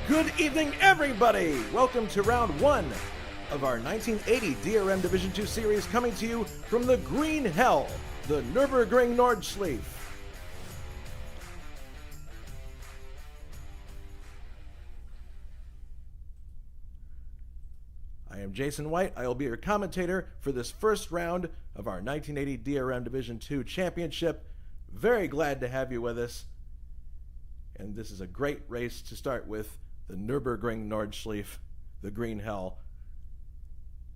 Good evening, everybody! Welcome to round one of our 1980 DRM Division II series, coming to you from the Green Hell, the Nürburgring Nordschleife. I am Jason White. I will be your commentator for this first round of our 1980 DRM Division II Championship. Very glad to have you with us. And this is a great race to start with, the Nürburgring Nordschleife, the Green Hell.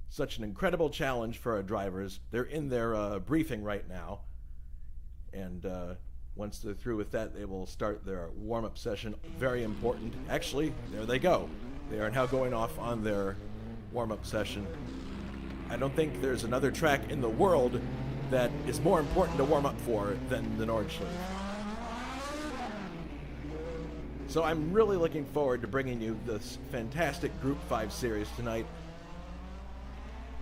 Such an incredible challenge for our drivers. They're in their briefing right now. And once they're through with that, they will start their warm-up session. Very important. Actually, there they go. They are now going off on their warm-up session. I don't think there's another track in the world that is more important to warm up for than the Nordschleife. So I'm really looking forward to bringing you this fantastic Group 5 series tonight.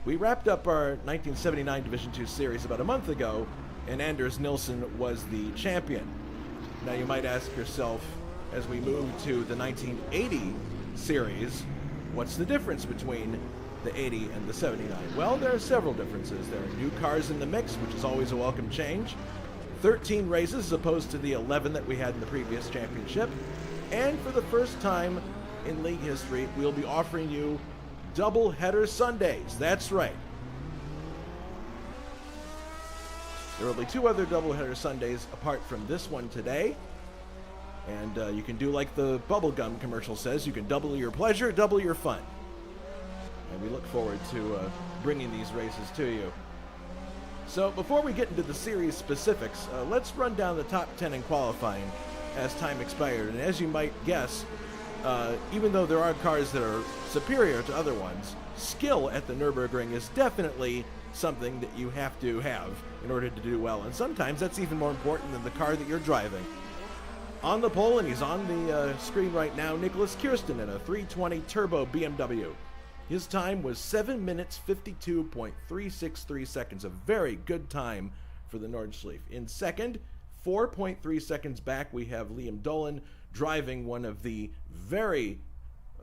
We wrapped up our 1979 Division II series about a month ago, and Anders Nilsson was the champion. Now you might ask yourself, as we move to the 1980 series, what's the difference between the 80 and the 79? Well, there are several differences. There are new cars in the mix, which is always a welcome change. 13 races as opposed to the 11 that we had in the previous championship. And for the first time in league history, we'll be offering you double-header Sundays. That's right. There will be two other double-header Sundays apart from this one today. And you can do like the bubblegum commercial says, you can double your pleasure, double your fun. And we look forward to bringing these races to you. So before we get into the series specifics, let's run down the top 10 in qualifying as time expired. And as you might guess, even though there are cars that are superior to other ones, skill at the Nürburgring is definitely something that you have to have in order to do well. And sometimes that's even more important than the car that you're driving. On the pole, and he's on the screen right now, Nicholas Kirsten in a 320 Turbo BMW. His time was 7 minutes 52.363 seconds, a very good time for the Nordschleife. In second, 4.3 seconds back, we have Liam Dolan driving one of the very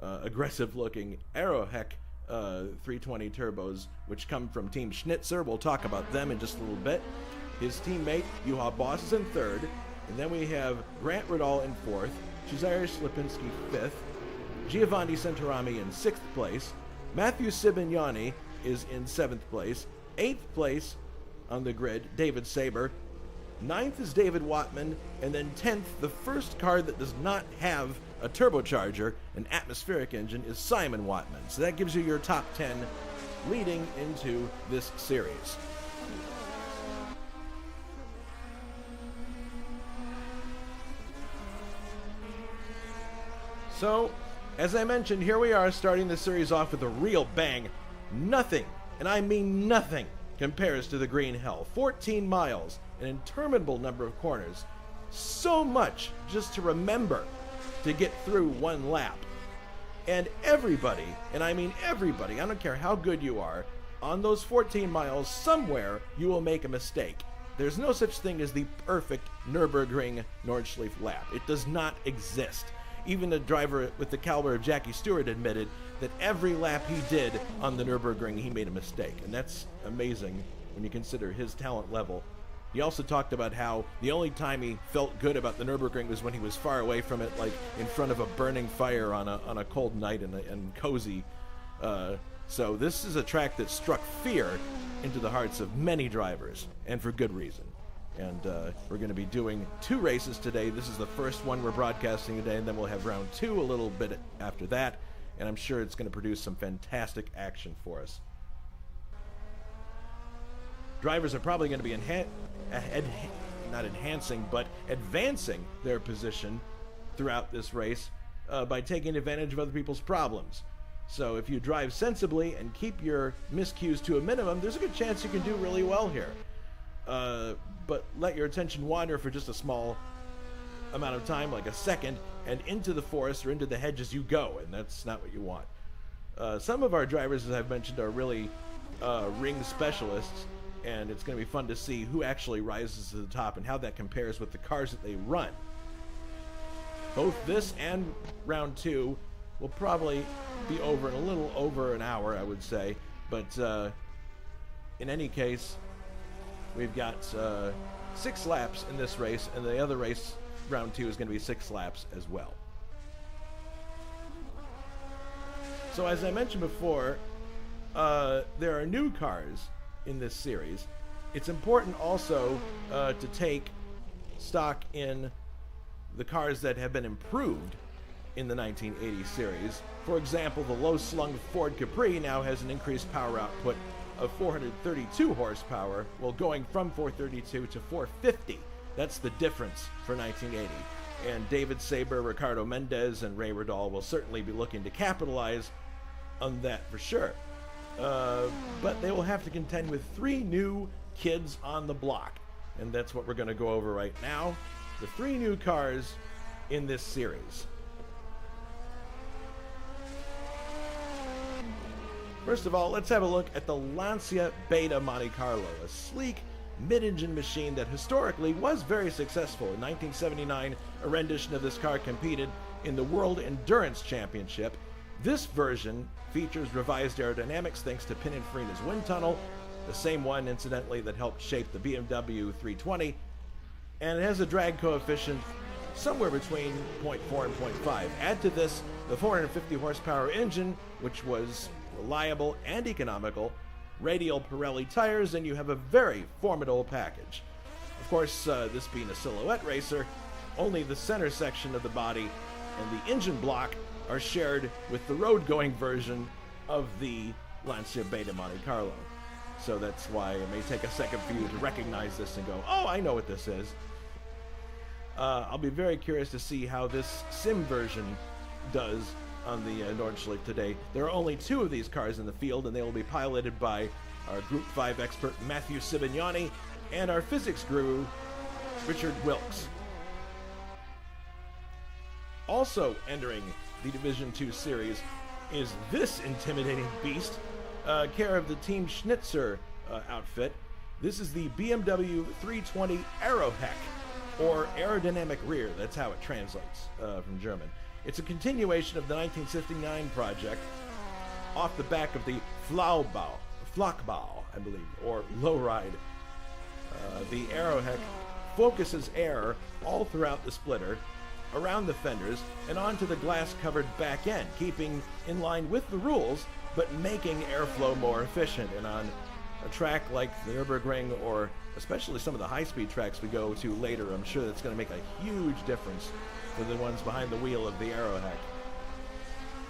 aggressive-looking Aerohec 320 turbos, which come from Team Schnitzer. We'll talk about them in just a little bit. His teammate, Juha Boss, is in third. And then we have Grant Riddall in fourth, Cesare Slipinski fifth, Giovanni Centorami in sixth place, Matthew Sibignani is in seventh place, eighth place on the grid, David Saber, ninth is David Wattman, and then 10th, the first car that does not have a turbocharger, an atmospheric engine, is Simon Wattman. So that gives you your top 10 leading into this series. So, as I mentioned, here we are starting the series off with a real bang. Nothing, and I mean nothing, compares to the Green Hell. 14 miles, an interminable number of corners. So much just to remember to get through one lap. And everybody, and I mean everybody, I don't care how good you are, on those 14 miles, somewhere you will make a mistake. There's no such thing as the perfect Nürburgring Nordschleife lap. It does not exist. Even a driver with the caliber of Jackie Stewart admitted that every lap he did on the Nürburgring, he made a mistake. And that's amazing when you consider his talent level. He also talked about how the only time he felt good about the Nürburgring was when he was far away from it, like in front of a burning fire on a cold night and cozy. So this is a track that struck fear into the hearts of many drivers, and for good reason. And we're going to be doing two races today. This is the first one we're broadcasting today, and then we'll have round two a little bit after that. And I'm sure it's going to produce some fantastic action for us. Drivers are probably going to be advancing their position throughout this race by taking advantage of other people's problems. So if you drive sensibly and keep your miscues to a minimum, there's a good chance you can do really well here. But let your attention wander for just a small amount of time, like a second, and into the forest or into the hedge as you go, and that's not what you want. Some of our drivers, as I've mentioned, are really ring specialists, and it's going to be fun to see who actually rises to the top and how that compares with the cars that they run. Both this and round two will probably be over in a little over an hour, I would say. But in any case, we've got 6 laps in this race, and the other race, round 2, is going to be 6 laps as well. So as I mentioned before, there are new cars in this series. It's important also to take stock in the cars that have been improved in the 1980 series. For example, the low-slung Ford Capri now has an increased power output of 432 horsepower, well, going from 432 to 450. That's the difference for 1980. And David Saber, Ricardo Mendez, and Ray Riddall will certainly be looking to capitalize on that for sure. But they will have to contend with 3 new kids on the block, and that's what we're going to go over right now. The 3 new cars in this series. First of all, let's have a look at the Lancia Beta Monte Carlo, a sleek mid-engine machine that historically was very successful. In 1979, a rendition of this car competed in the World Endurance Championship. This version features revised aerodynamics thanks to Pininfarina's wind tunnel, the same one, incidentally, that helped shape the BMW 320, and it has a drag coefficient somewhere between 0.4 and 0.5. Add to this the 450 horsepower engine, which was reliable and economical, radial Pirelli tires, and you have a very formidable package. Of course, this being a silhouette racer, only the center section of the body and the engine block are shared with the road-going version of the Lancia Beta Monte Carlo. So that's why it may take a second for you to recognize this and go, oh, I know what this is. I'll be very curious to see how this sim version does on the Nordschleife today. There are only 2 of these cars in the field, and they will be piloted by our Group 5 expert Matthew Sibignani and our physics guru Richard Wilkes. Also entering the Division 2 series is this intimidating beast, care of the Team Schnitzer outfit. This is the BMW 320 Aeroheck, or aerodynamic rear. That's how it translates from German. It's a continuation of the 1959 project off the back of the Flachbau, I believe, or lowride. The Aeroheck focuses air all throughout the splitter, around the fenders, and onto the glass-covered back end, keeping in line with the rules, but making airflow more efficient. And on a track like the Nürburgring, or especially some of the high-speed tracks we go to later, I'm sure that's going to make a huge difference for the ones behind the wheel of the Aeroheck.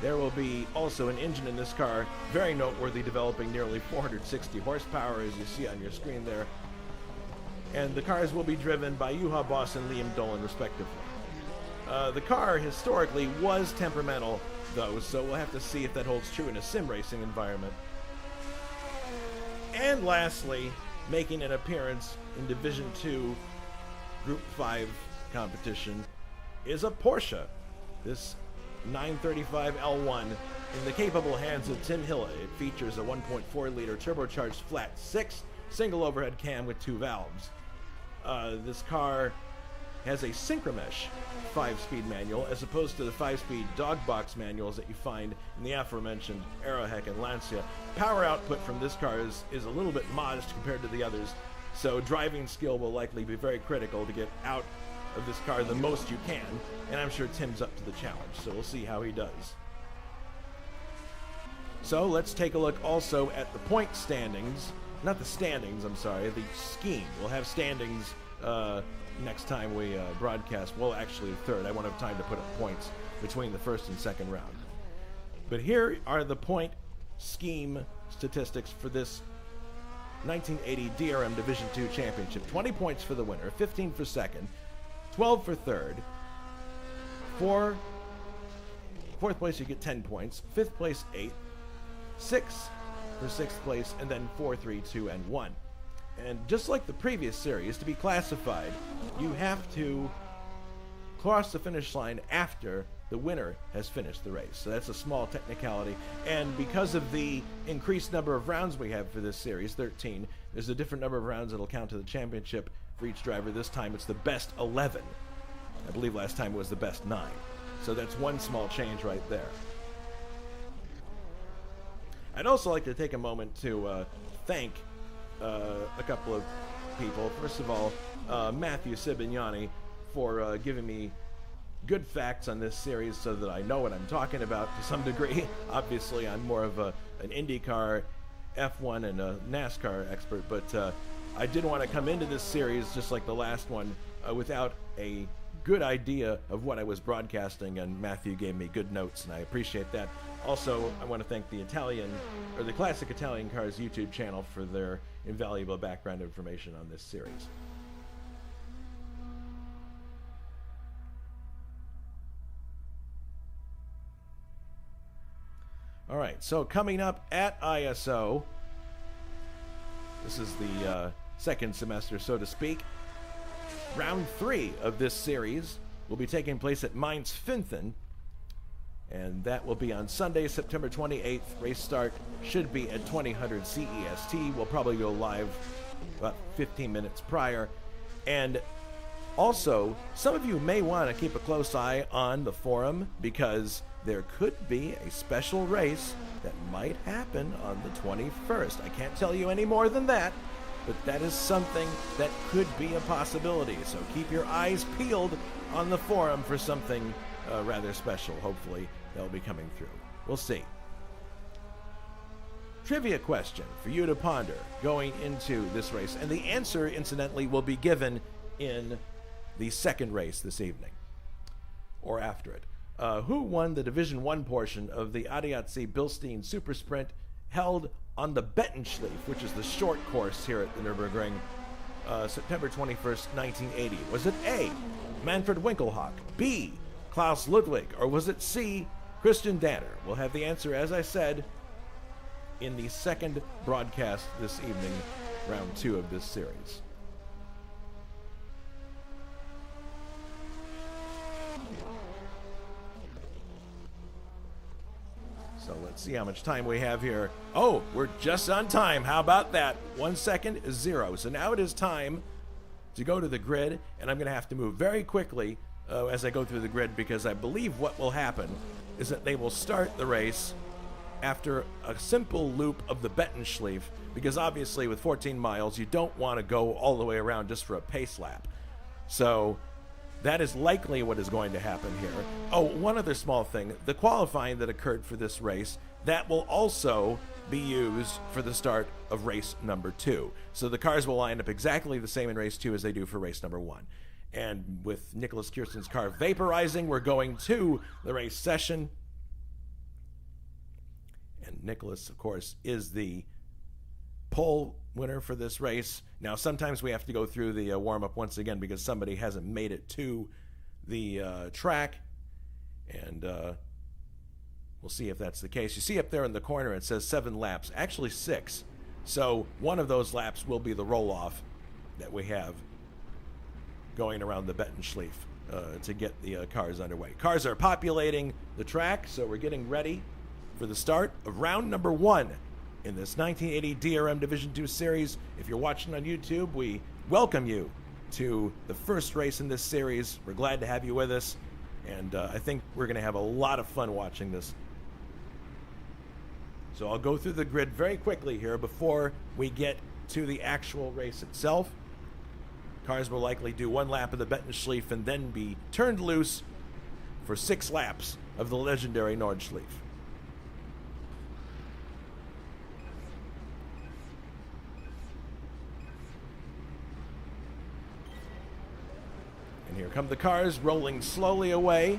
There will be also an engine in this car, very noteworthy, developing nearly 460 horsepower, as you see on your screen there. And the cars will be driven by Juha Boss and Liam Dolan, respectively. The car historically was temperamental, though, so we'll have to see if that holds true in a sim racing environment. And lastly, making an appearance in Division 2 Group 5 competition is a Porsche. This 935 L1 in the capable hands of Tim Hille. It features a 1.4-liter turbocharged flat 6 single overhead cam with 2 valves. This car has a Synchromesh 5-speed manual as opposed to the 5-speed dog box manuals that you find in the aforementioned Aeroheck and Lancia. Power output from this car is a little bit modest compared to the others, so driving skill will likely be very critical to get out of this car the most you can, and I'm sure Tim's up to the challenge, so we'll see how he does. So let's take a look also at the point standings. Not the standings, I'm sorry, the scheme. We'll have standings next time we broadcast. Well, actually the third. I won't have time to put up points between the first and second round. But here are the point scheme statistics for this 1980 DRM Division 2 Championship. 20 points for the winner, 15 for second, 12 for third. Fourth place you get 10 points, fifth place 8, 6 for sixth place, and then 4, 3, 2, and 1. And just like the previous series, to be classified, you have to cross the finish line after the winner has finished the race. So that's a small technicality. And because of the increased number of rounds we have for this series, 13, there's a different number of rounds that'll count to the championship for each driver. This time it's the best 11. I believe last time it was the best 9. So that's one small change right there. I'd also like to take a moment to thank a couple of people. First of all, Matthew Sibignani for giving me good facts on this series so that I know what I'm talking about to some degree. Obviously, I'm more of an IndyCar, F1, and a NASCAR expert, but I didn't want to come into this series just like the last one without a good idea of what I was broadcasting, and Matthew gave me good notes, and I appreciate that. Also, I want to thank the Classic Italian Cars YouTube channel for their invaluable background information on this series. All right, so coming up at ISO, this is the second semester, so to speak. Round 3 of this series will be taking place at Mainz-Finthen, and that will be on Sunday, September 28th. Race start should be at 2000 CEST. We'll probably go live about 15 minutes prior. And also, some of you may want to keep a close eye on the forum, because there could be a special race that might happen on the 21st. I can't tell you any more than that, but that is something that could be a possibility. So keep your eyes peeled on the forum for something rather special. Hopefully that'll be coming through. We'll see. Trivia question for you to ponder going into this race, and the answer, incidentally, will be given in the second race this evening, or after it. Who won the Division 1 portion of the ADAC Bilstein Super Sprint held on the Bettenschleife, which is the short course here at the Nürburgring, September 21st, 1980? Was it A, Manfred Winkelhock, B, Klaus Ludwig, or was it C, Christian Danner? We'll have the answer, as I said, in the second broadcast this evening, round 2 of this series. So let's see how much time we have here. Oh, we're just on time. How about that? 1 second is 0. So now it is time to go to the grid, and I'm going to have to move very quickly as I go through the grid, because I believe what will happen is that they will start the race after a simple loop of the Bettenschleife, because obviously with 14 miles, you don't want to go all the way around just for a pace lap. So that is likely what is going to happen here. Oh, one other small thing. The qualifying that occurred for this race, that will also be used for the start of race number 2. So the cars will line up exactly the same in race 2 as they do for race number 1. And with Nicholas Kirsten's car vaporizing, we're going to the race session. And Nicholas, of course, is the pole winner for this race. Now, sometimes we have to go through the warm-up once again because somebody hasn't made it to the track, and we'll see if that's the case. You see up there in the corner it says 7 laps, actually 6. So one of those laps will be the roll-off that we have going around the Bettenschleife to get the cars underway. Cars are populating the track, so we're getting ready for the start of round number 1 in this 1980 DRM Division 2 series. If you're watching on YouTube, we welcome you to the first race in this series. We're glad to have you with us, and I think we're going to have a lot of fun watching this. So I'll go through the grid very quickly here before we get to the actual race itself. Cars will likely do 1 lap of the Bettenschleife and then be turned loose for 6 laps of the legendary Nordschleife. And here come the cars rolling slowly away.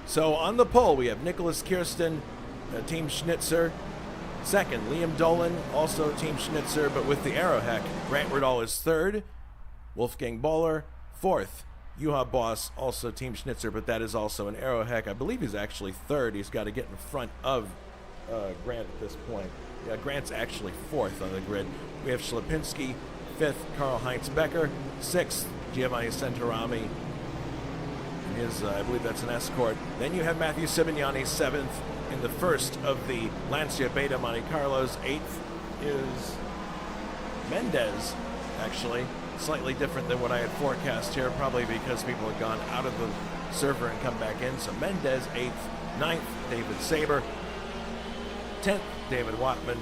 So on the pole we have Nicholas Kirsten, Team Schnitzer. Second, Liam Dolan, also Team Schnitzer, but with the Aeroheck. Grant Riddall is third. Wolfgang Boller, fourth. Juha Boss, also Team Schnitzer, but that is also an Aeroheck. I believe he's actually third. He's got to get in front of Grant at this point. Yeah, Grant's actually fourth on the grid. We have Schlapinski, fifth. Karl-Heinz Becker, sixth. Giovanni Centorami. His, I believe that's an Escort. Then you have Matthew Sibignani, seventh in the first of the Lancia Beta Monte Carlos. Eighth is Mendez, actually. Slightly different than what I had forecast here, probably because people had gone out of the server and come back in. So Mendez, eighth. Ninth, David Saber. 10th, David Watman.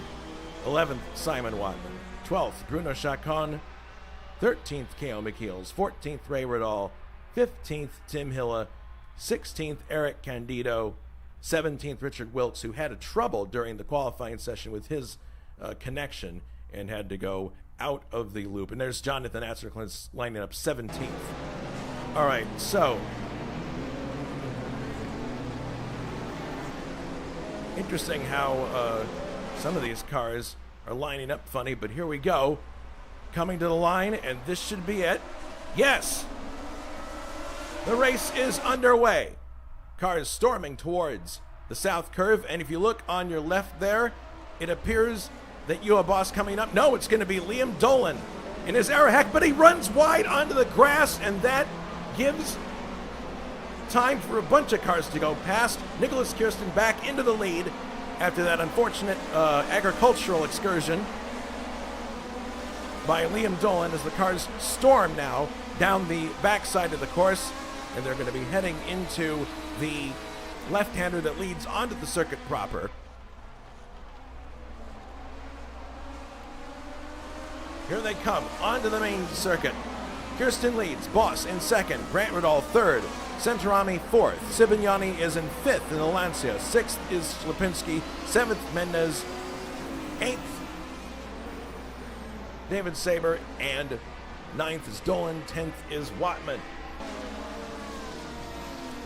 11th, Simon Watman. 12th, Bruno Chacon. 13th, K.O. McKeels. 14th, Ray Riddall. 15th, Tim Hilla. 16th, Eric Candido. 17th, Richard Wilkes, who had a trouble during the qualifying session with his connection and had to go out of the loop. And there's Jonathan Athercliffe lining up 17th. All right, so interesting how some of these cars are lining up funny, but here we go. Coming to the line, and this should be it. Yes! The race is underway. Cars storming towards the south curve, and if you look on your left there, it appears that you have a boss coming up. No, it's going to be Liam Dolan in his Aerohack, but he runs wide onto the grass, and that gives time for a bunch of cars to go past. Nicholas Kirsten back into the lead after that unfortunate agricultural excursion by Liam Dolan as the cars storm now down the backside of the course, and they're going to be heading into the left-hander that leads onto the circuit proper. Here they come onto the main circuit. Kirsten leads, Boss in second, Grant Riddall third, Centorami fourth, Sibignani is in fifth in the Lancia, sixth is Slipinski, seventh Mendez, eighth David Saber, and ninth is Dolan, 10th is Watman.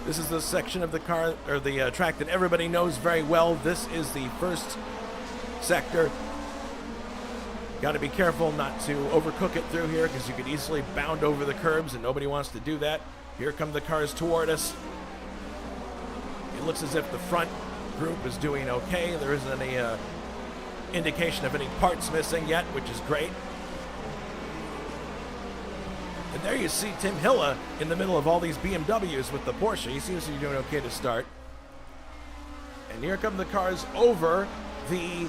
This is the section of the car, or the track that everybody knows very well. This is the first sector. Got to be careful not to overcook it through here because you could easily bound over the curbs, and nobody wants to do that. Here come the cars toward us. It looks as if the front group is doing okay. There isn't any indication of any parts missing yet, which is great. And there you see Tim Hilla in the middle of all these BMWs with the Porsche. He seems to be doing okay to start. And here come the cars over the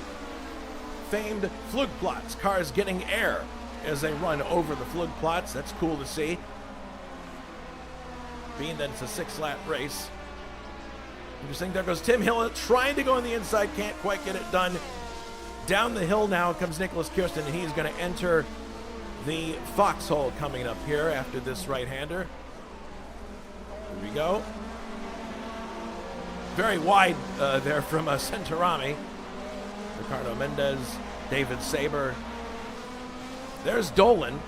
famed Flugplatz. Cars getting air as they run over the Flugplatz. That's cool to see. Being that it's a 6-lap race. Interesting. There goes Tim Hilla trying to go on the inside. Can't quite get it done. Down the hill now comes Nicholas Kirsten, and he's going to enter the foxhole coming up here after this right-hander. Here we go. Very wide there from Centorami. Ricardo Mendez, David Saber. There's Dolan.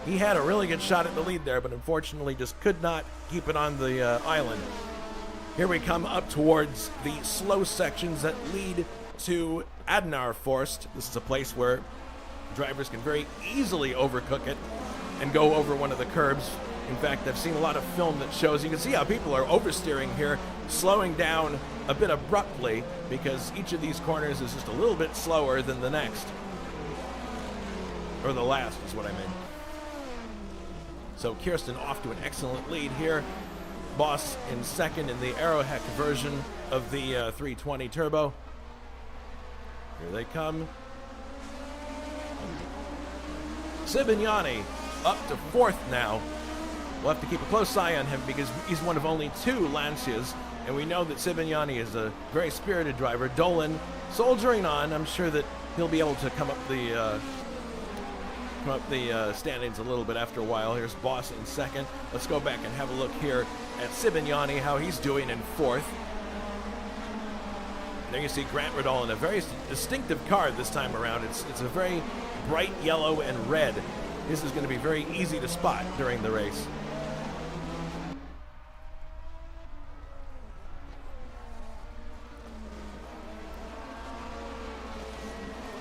He had a really good shot at the lead there, but unfortunately just could not keep it on the island. Here we come up towards the slow sections that lead to Adenauer Forst. This is a place where drivers can very easily overcook it and go over one of the curbs. In fact, I've seen a lot of film that shows, you can see how people are oversteering here, slowing down a bit abruptly because each of these corners is just a little bit slower than the next. Or the last is what I mean. So Kirsten off to an excellent lead here. Boss in second in the Aerohack version of the 320 Turbo. Here they come. Sibignani up to fourth now. We'll have to keep a close eye on him because he's one of only 2 Lancias, and we know that Sibignani is a very spirited driver. Dolan soldiering on. I'm sure that he'll be able to come up the standings a little bit after a while. Here's Boss in second. Let's go back and have a look here at Sibignani, how he's doing in fourth. There you see Grant Riddall in a very distinctive car this time around. It's a very bright yellow and red. This is going to be very easy to spot during the race.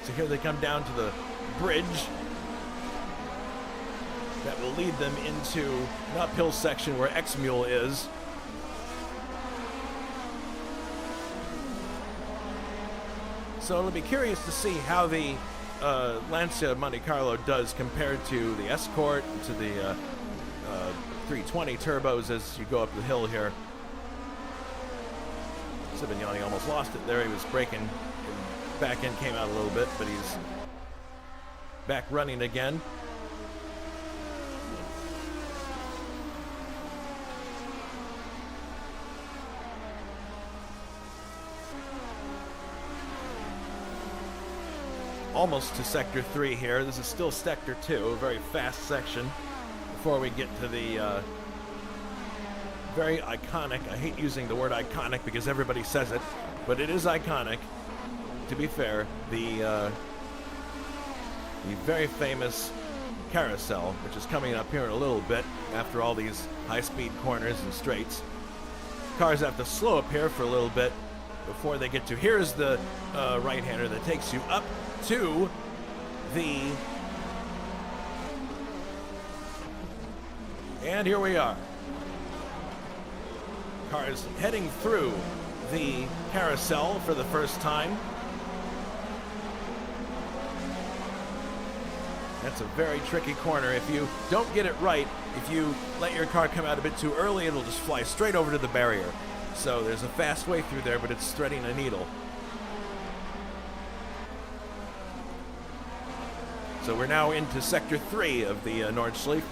So here they come down to the bridge that will lead them into an uphill section where X-Mule is. So it'll be curious to see how the Lancia Monte Carlo does compared to the Escort, to the 320 turbos as you go up the hill here. Sibignani almost lost it there. He was braking. Back end came out a little bit, but he's back running again. almost to Sector 3 here. This is still Sector 2, a very fast section before we get to the very iconic, I hate using the word iconic because everybody says it, but it is iconic, to be fair, the very famous carousel, which is coming up here in a little bit after all these high-speed corners and straights. Cars have to slow up here for a little bit before they get to, here's the right-hander that takes you up to the, and here we are. Cars heading through the carousel for the first time. That's a very tricky corner. If you don't get it right, if you let your car come out a bit too early, it'll just fly straight over to the barrier. So there's a fast way through there, but it's threading a needle. So we're now into Sector 3 of the Nordschleife,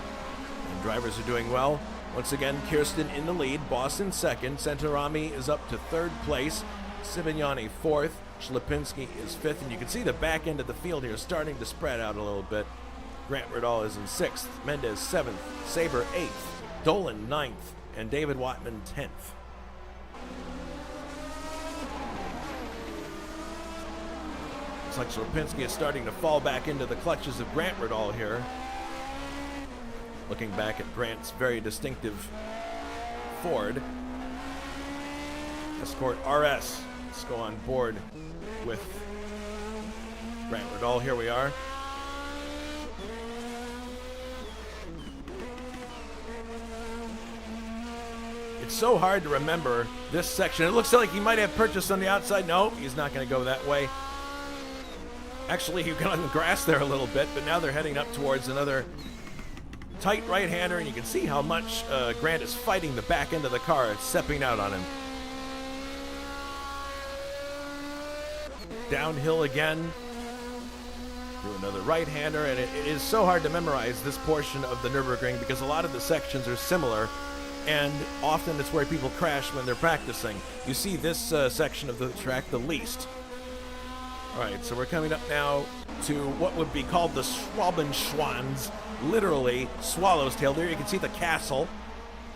and drivers are doing well. Once again, Kirsten in the lead, Boss in second, Centorami is up to third place, Sibignani fourth, Schlipinski is fifth, and you can see the back end of the field here starting to spread out a little bit. Grant Riddall is in sixth, Mendez seventh, Saber eighth, Dolan ninth, and David Watman 10th. Looks like Schlipinski is starting to fall back into the clutches of Grant Riddall here. Looking back at Grant's very distinctive Ford. Escort RS. Let's go on board with Grant Riddall. Here we are. It's so hard to remember this section. It looks like he might have purchased on the outside. No, he's not going to go that way. Actually, he got on the grass there a little bit, but now they're heading up towards another tight right-hander, and you can see how much Grant is fighting the back end of the car. It's stepping out on him. Downhill again. Through another right-hander, and it is so hard to memorize this portion of the Nürburgring because a lot of the sections are similar, and often it's where people crash when they're practicing. You see this section of the track the least. All right, so we're coming up now to what would be called the Schwabenschwanz, literally swallow's tail. There you can see the castle,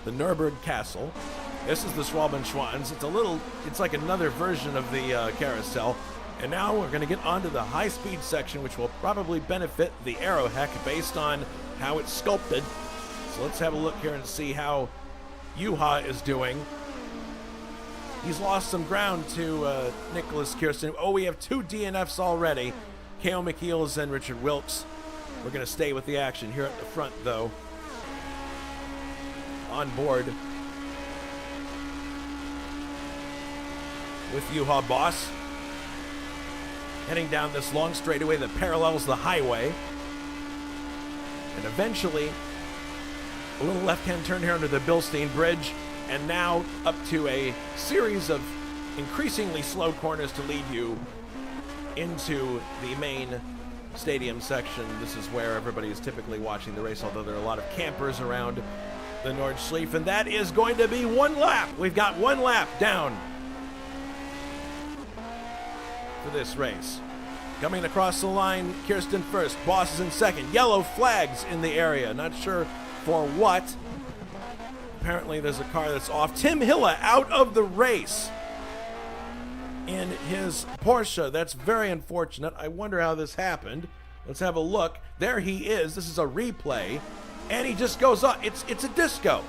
the Nürburgring Castle. This is the Schwabenschwanz. It's like another version of the carousel. And now we're going to get onto the high-speed section, which will probably benefit the Aeroheck based on how it's sculpted. So let's have a look here and see how Juha is doing. He's lost some ground to Nicholas Kirsten. Oh, we have two DNFs already. K.O. McKeels and Richard Wilkes. We're going to stay with the action here at the front, though. On board with Juha Boss. Heading down this long straightaway that parallels the highway. And eventually, a little left-hand turn here under the Bilstein Bridge. And now up to a series of increasingly slow corners to lead you into the main stadium section. This is where everybody is typically watching the race, although there are a lot of campers around the Nordschleife. And that is going to be one lap. We've got one lap down for this race. Coming across the line, Kirsten first, Boss is in second. Yellow flags in the area. Not sure for what. Apparently there's a car that's off. Tim Hilla out of the race in his Porsche. That's very unfortunate. I wonder how this happened. Let's have a look. There he is. This is a replay. And he just goes up. It's a disco.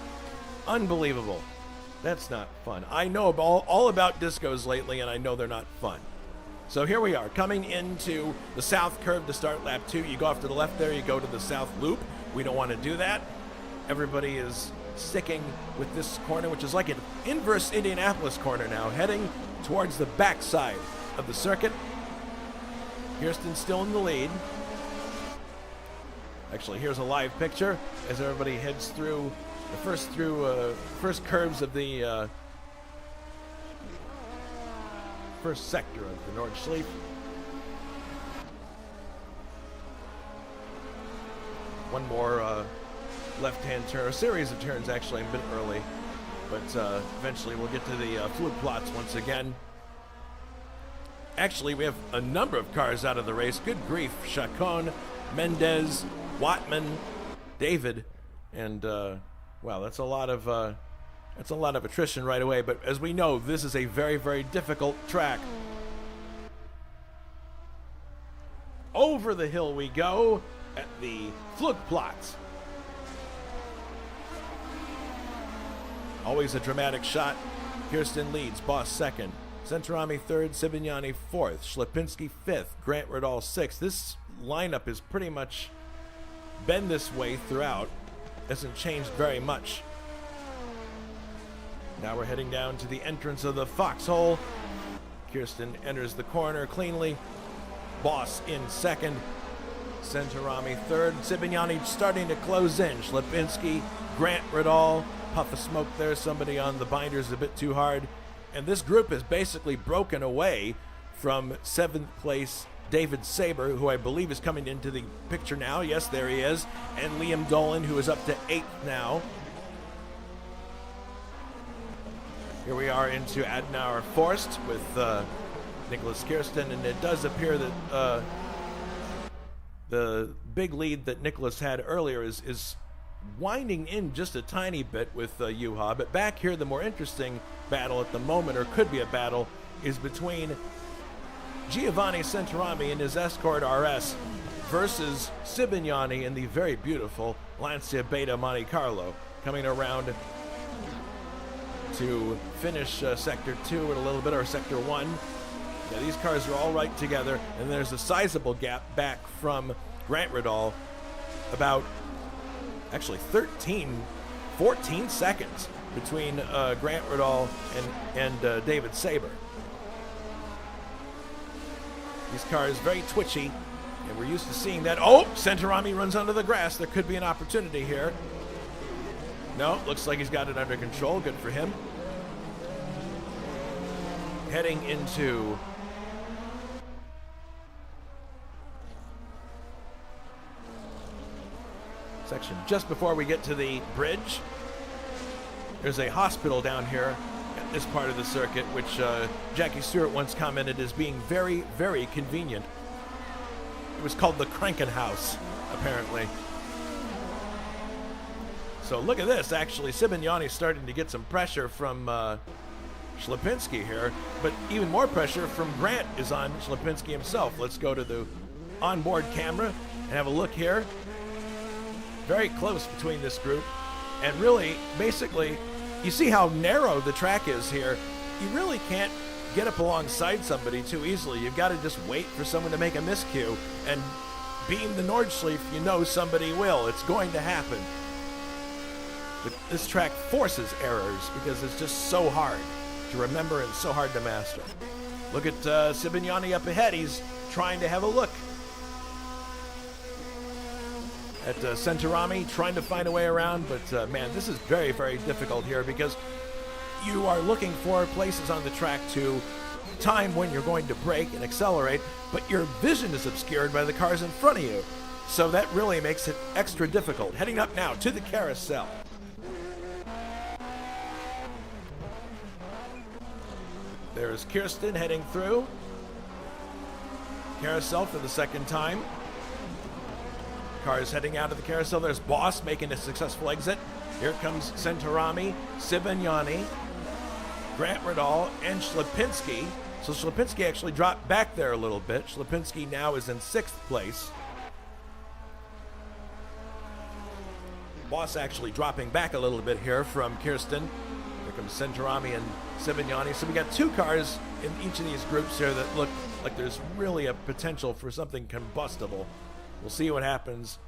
Unbelievable. That's not fun. I know all about discos lately, and I know they're not fun. So here we are, coming into the south curve to start lap 2. You go off to the left there, you go to the south loop. We don't want to do that. Everybody is sticking with this corner, which is like an inverse Indianapolis corner now, heading towards the backside of the circuit. Kirsten still in the lead. Actually, here's a live picture as everybody heads through the first curves of the first sector of the Nordschleife. One more left-hand turn, a series of turns actually, a bit early, but eventually we'll get to the Flugplatz once again. Actually, we have a number of cars out of the race. Good grief. Chacon, Mendez, Wattman, David, and wow, that's a lot of attrition right away. But as we know, this is a very, very difficult track. Over the hill we go at the Flugplatz. Always a dramatic shot. Kirsten leads, Boss second. Centorami third, Sibignani fourth, Schlipinski fifth, Grant Riddall sixth. This lineup has pretty much been this way throughout. Hasn't changed very much. Now we're heading down to the entrance of the foxhole. Kirsten enters the corner cleanly. Boss in second. Centorami third. Sibignani starting to close in. Schlipinski, Grant Riddall. Puff of smoke there. Somebody on the binders a bit too hard. And this group is basically broken away from 7th place David Saber, who I believe is coming into the picture now. Yes, there he is. And Liam Dolan, who is up to 8th now. Here we are into Adenauer Forst with Nicholas Kirsten, and it does appear that the big lead that Nicholas had earlier is winding in just a tiny bit with Juha. But back here, the more interesting battle at the moment, or could be a battle, is between Giovanni Centorami and his Escort RS versus Sibignani in the very beautiful Lancia Beta Monte Carlo, coming around to finish Sector 2 in a little bit, or Sector 1. Yeah, these cars are all right together, and there's a sizable gap back from Grant Riddall, about actually 14 seconds between Grant Riddall and David Saber. These cars very twitchy, and we're used to seeing that. Oh, Centorami runs onto the grass. There could be an opportunity here. No, looks like he's got it under control. Good for him. Heading into section just before we get to the bridge. There's a hospital down here at this part of the circuit, which Jackie Stewart once commented as being very, very convenient. It was called the Krankenhaus, apparently. So look at this. Actually, Sibignani's starting to get some pressure from Schlipinski here, but even more pressure from Grant is on Schlipinski himself. Let's go to the onboard camera and have a look here. Very close between this group, and really, basically, you see how narrow the track is here. You really can't get up alongside somebody too easily. You've got to just wait for someone to make a miscue, and being the Nordschleife, you know somebody will. It's going to happen. But this track forces errors because it's just so hard to remember and so hard to master. Look at Sibignani up ahead. He's trying to have a look at Centorami, trying to find a way around, but man, this is very, very difficult here because you are looking for places on the track to time when you're going to brake and accelerate, but your vision is obscured by the cars in front of you. So that really makes it extra difficult. Heading up now to the carousel. There's Kirsten heading through. Carousel for the second time. Cars heading out of the carousel. There's Boss making a successful exit. Here comes Centorami, Sibignani, Grant Riddall, and Schlipinski. So Schlipinski actually dropped back there a little bit. Schlipinski now is in 6th place. Boss actually dropping back a little bit here from Kirsten. Here comes Centorami and Sibignani. So we got 2 cars in each of these groups here that look like there's really a potential for something combustible. We'll see what happens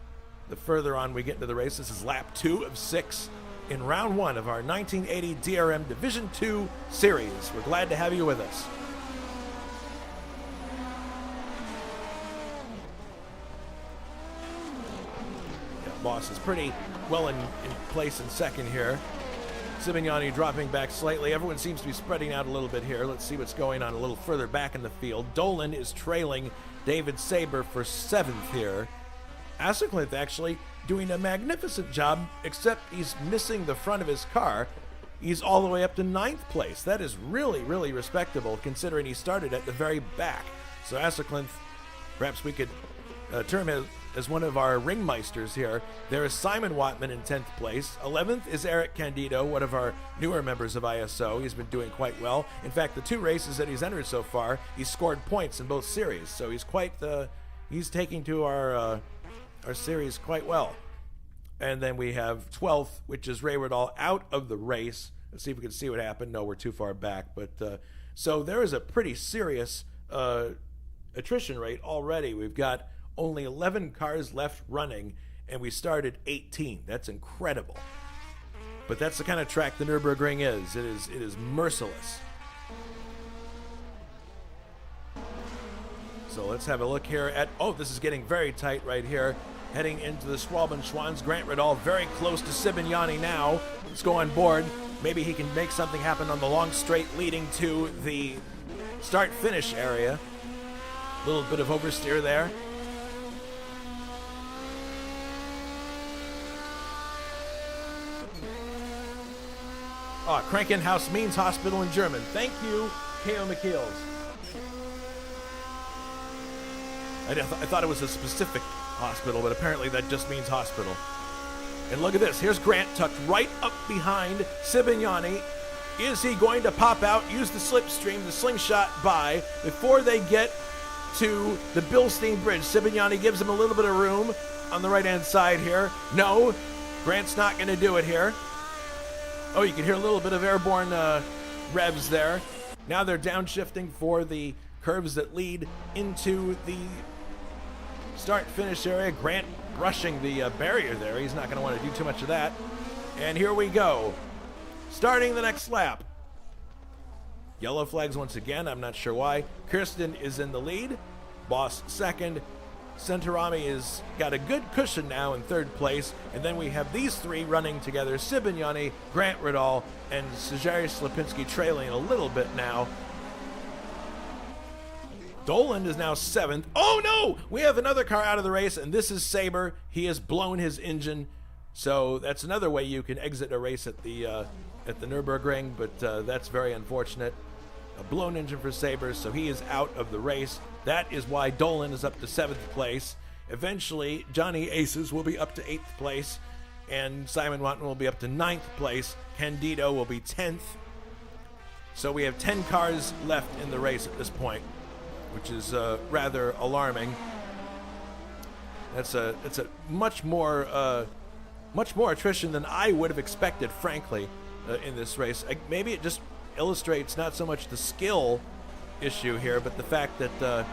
the further on we get into the race. This is lap 2 of 6 in round 1 of our 1980 DRM Division 2 series. We're glad to have you with us. Yeah, Boss is pretty well in place in second here. Sibignani dropping back slightly. Everyone seems to be spreading out a little bit here. Let's see what's going on a little further back in the field. Dolan is trailing David Saber for 7th here. Assercliff actually doing a magnificent job, except he's missing the front of his car. he's all the way up to 9th place. That is really, really respectable considering he started at the very back. So Asaklinth, perhaps we could term him as one of our ringmeisters here. There is Simon Watman in 10th place. 11th is Eric Candido, one of our newer members of ISO. He's been doing quite well. In fact, the 2 races that he's entered so far, he's scored points in both series. So he's he's taking to our series quite well. And then we have 12th, which is Ray Riddall, out of the race. Let's see if we can see what happened. No, we're too far back. But so there is a pretty serious attrition rate already. We've got only 11 cars left running, and we started 18. That's incredible. But that's the kind of track the Nürburgring is. It is merciless. So let's have a look here at, this is getting very tight right here. Heading into the Schwalben-Schwans. Grant Riddall very close to Sibignani now. Let's go on board. Maybe he can make something happen on the long straight leading to the start-finish area. A little bit of oversteer there. Krankenhaus means hospital in German. Thank you, K.O. McKeels. I thought it was a specific hospital, but apparently that just means hospital. And look at this. Here's Grant tucked right up behind Sibignani. Is he going to pop out, use the slipstream, the slingshot by before they get to the Bilstein Bridge? Sibignani gives him a little bit of room on the right-hand side here. No, Grant's not going to do it here. Oh, you can hear a little bit of airborne revs there. Now they're downshifting for the curves that lead into the start-finish area. Grant brushing the barrier there. He's not going to want to do too much of that. And here we go. Starting the next lap. Yellow flags once again. I'm not sure why. Kirsten is in the lead. Boss second. Centorami has got a good cushion now in 3rd place. And then we have these 3 running together. Sibignani, Grant Riddall, and Sergej Slapinski trailing a little bit now. Dolan is now 7th. Oh no! We have another car out of the race, and this is Saber. He has blown his engine. So that's another way you can exit a race at the Nürburgring, but that's very unfortunate. A blown engine for Saber, so he is out of the race. That is why Dolan is up to 7th place. Eventually, Johnny Aces will be up to 8th place, and Simon Watton will be up to 9th place. Candido will be 10th. So we have 10 cars left in the race at this point, which is rather alarming. It's a much more attrition than I would have expected, frankly, in this race. Maybe it just illustrates not so much the skill issue here, but the fact that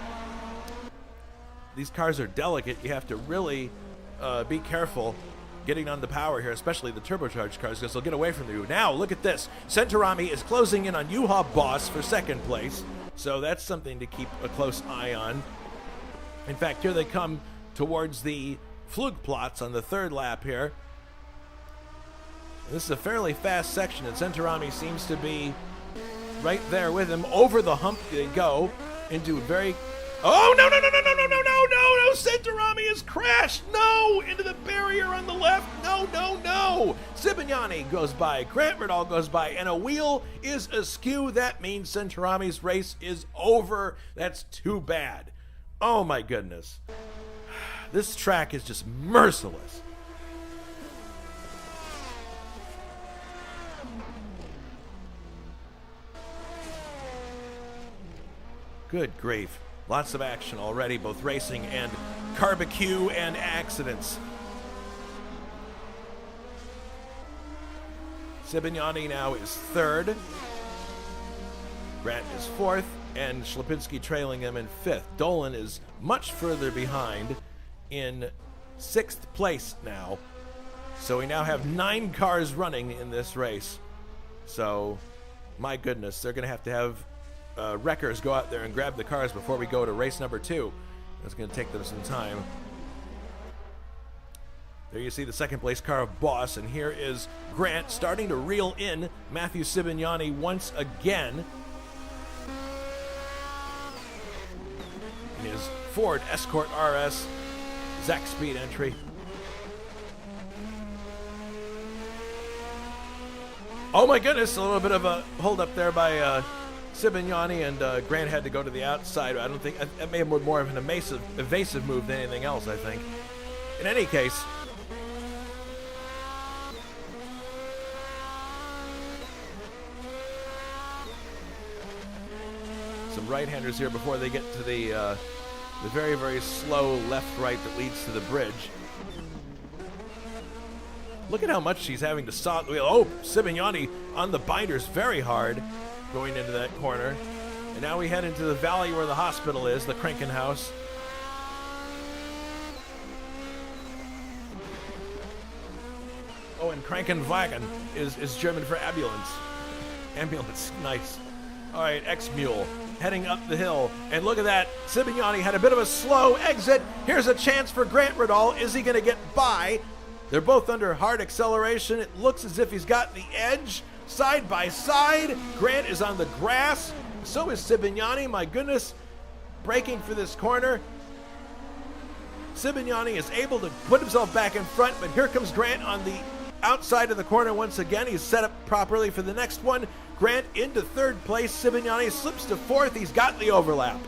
these cars are delicate. You have to really be careful getting on the power here, especially the turbocharged cars, because they'll get away from you. Now, look at this. Centorami is closing in on Juha Boss for 2nd place, so that's something to keep a close eye on. In fact, here they come towards the Flugplatz on the 3rd lap here. This is a fairly fast section, and Centorami seems to be right there with him. Over the hump they go into very... Oh, no! Centorami has crashed! No! Into the barrier on the left! No! Sibignani goes by, Grant Riddall goes by, and a wheel is askew. That means Centorami's race is over. That's too bad. Oh, my goodness. This track is just merciless. Good grief. Lots of action already, both racing and barbecue and accidents. Sibignani now is 3rd. Grant is 4th, and Slapinski trailing him in 5th. Dolan is much further behind in 6th place now. So we now have 9 cars running in this race. So, my goodness, they're going to have wreckers go out there and grab the cars before we go to race number 2. That's going to take them some time. There you see the 2nd place car of Boss, and here is Grant starting to reel in Matthew Sibignani once again in his Ford Escort RS Zach Speed entry. Oh my goodness, a little bit of a hold up there by Sibignani, and Grant had to go to the outside. I don't think, that may have been more of an evasive move than anything else, I think. In any case, some right-handers here before they get to the very, very slow left-right that leads to the bridge. Look at how much she's having to saw the wheel. Oh, Sibignani on the binders very hard going into that corner. And now we head into the valley where the hospital is, the Krankenhaus. Oh, and Krankenwagen is German for ambulance. Ambulance, nice. All right, X-Mule heading up the hill. And look at that. Sibignani had a bit of a slow exit. Here's a chance for Grant Riddall. Is he going to get by? They're both under hard acceleration. It looks as if he's got the edge. Side by side. Grant is on the grass. So is Sibignani. My goodness. Braking for this corner. Sibignani is able to put himself back in front, but here comes Grant on the outside of the corner once again. He's set up properly for the next one. Grant into third place. Sibignani slips to fourth. He's got the overlap.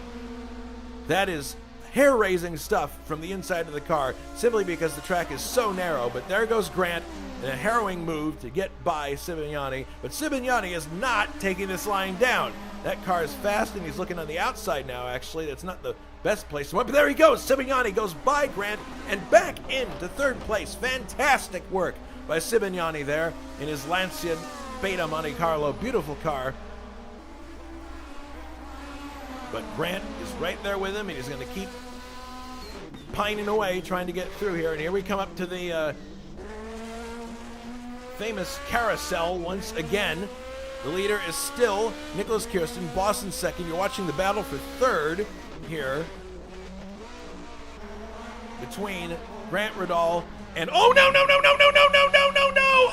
That is hair-raising stuff from the inside of the car, simply because the track is so narrow. But there goes Grant in a harrowing move to get by Sibignani. But Sibignani is not taking this line down. That car is fast, and he's looking on the outside now, actually. That's not the best place to win, but there he goes. Sibignani goes by Grant and back into third place. Fantastic work by Sibignani there in his Lancia Beta Monte Carlo. Beautiful car. But Grant is right there with him, and he's going to keep pining away, trying to get through here. And here we come up to the famous carousel once again. The leader is still Nicholas Kirsten, Boston second. You're watching the battle for third here between Grant Riddall and oh no.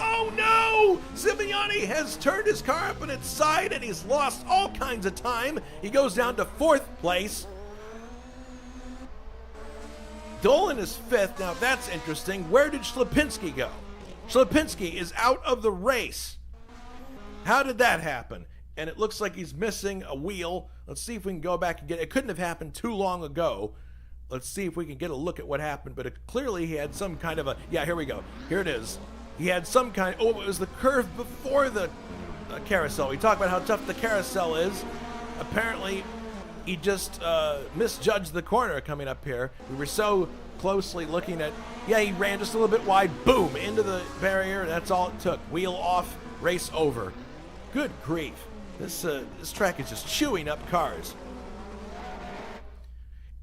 Oh no! Sibignani has turned his car up on its side, and he's lost all kinds of time. He goes down to fourth place. Dolan is fifth. Now that's interesting. Where did Schlapinski go? Schlapinski is out of the race. How did that happen? And it looks like he's missing a wheel. Let's see if we can go back and get it. It couldn't have happened too long ago. Let's see if we can get a look at what happened. But clearly he had some kind of a... Yeah, here we go. Here it is. He had some kind... Oh, it was the curve before the carousel. We talk about how tough the carousel is. Apparently, he just misjudged the corner coming up here. We were so closely looking at... Yeah, he ran just a little bit wide. Boom! Into the barrier. That's all it took. Wheel off. Race over. Good grief. This track is just chewing up cars.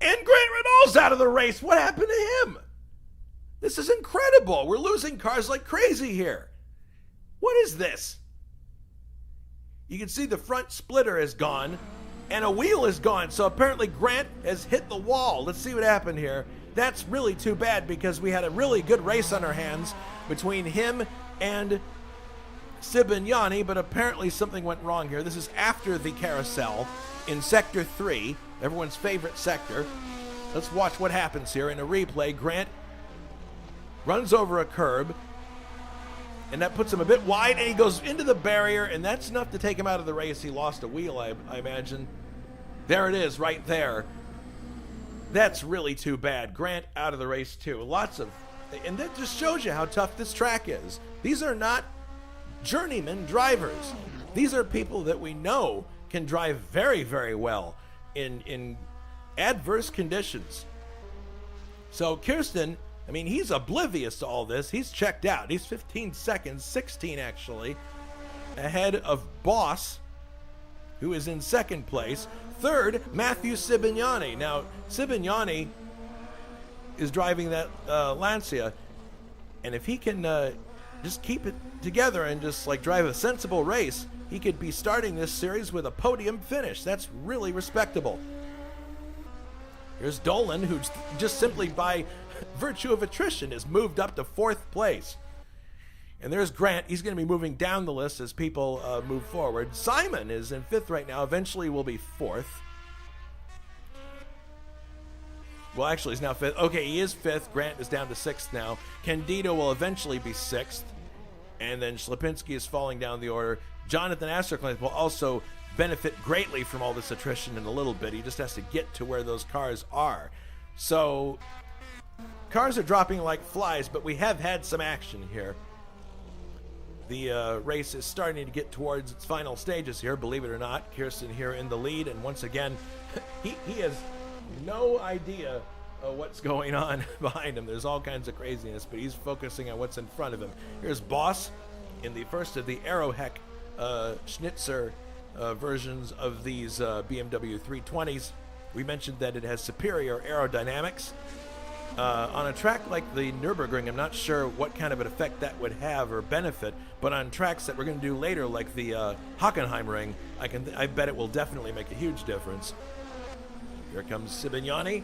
And Grant Riddall's out of the race. What happened to him? This is incredible. We're losing cars like crazy here. What is this? You can see the front splitter is gone and a wheel is gone. So apparently Grant has hit the wall. Let's see what happened here. That's really too bad because we had a really good race on our hands between him and Sibignani, but apparently something went wrong here. This is after the carousel in Sector 3, everyone's favorite sector. Let's watch what happens here in a replay. Grant runs over a curb, and that puts him a bit wide, and he goes into the barrier, and that's enough to take him out of the race. He lost a wheel, I imagine. There it is, right there. That's really too bad. Grant out of the race, too. And that just shows you how tough this track is. These are not journeyman drivers. These are people that we know can drive very, very well in adverse conditions. So Kirsten, I mean, he's oblivious to all this. He's checked out. He's 15 seconds, 16 actually, ahead of Boss, who is in second place. Third, Matthew Sibignani. Now, Sibignani is driving that Lancia, and if he can just keep it together and just like drive a sensible race, he could be starting this series with a podium finish. That's really respectable. Here's Dolan, who just simply by virtue of attrition has moved up to fourth place. And there's Grant. He's going to be moving down the list as people move forward. Simon is in fifth right now. Eventually will be fourth. Well, actually, he's now fifth. Okay, he is fifth. Grant is down to sixth now. Candido will eventually be sixth. and then Schlapinski is falling down the order. Jonathan Astercliffe will also benefit greatly from all this attrition in a little bit. He just has to get to where those cars are. So cars are dropping like flies, but we have had some action here. The race is starting to get towards its final stages here, believe it or not. Kirsten here in the lead, and once again, he has no idea what's going on behind him. There's all kinds of craziness, but he's focusing on what's in front of him. Here's Boss in the first of the Aeroheck Schnitzer versions of these BMW 320s. We mentioned that it has superior aerodynamics. On a track like the Nürburgring, I'm not sure what kind of an effect that would have or benefit, but on tracks that we're going to do later, like the Hockenheimring, I bet it will definitely make a huge difference. Here comes Sibignani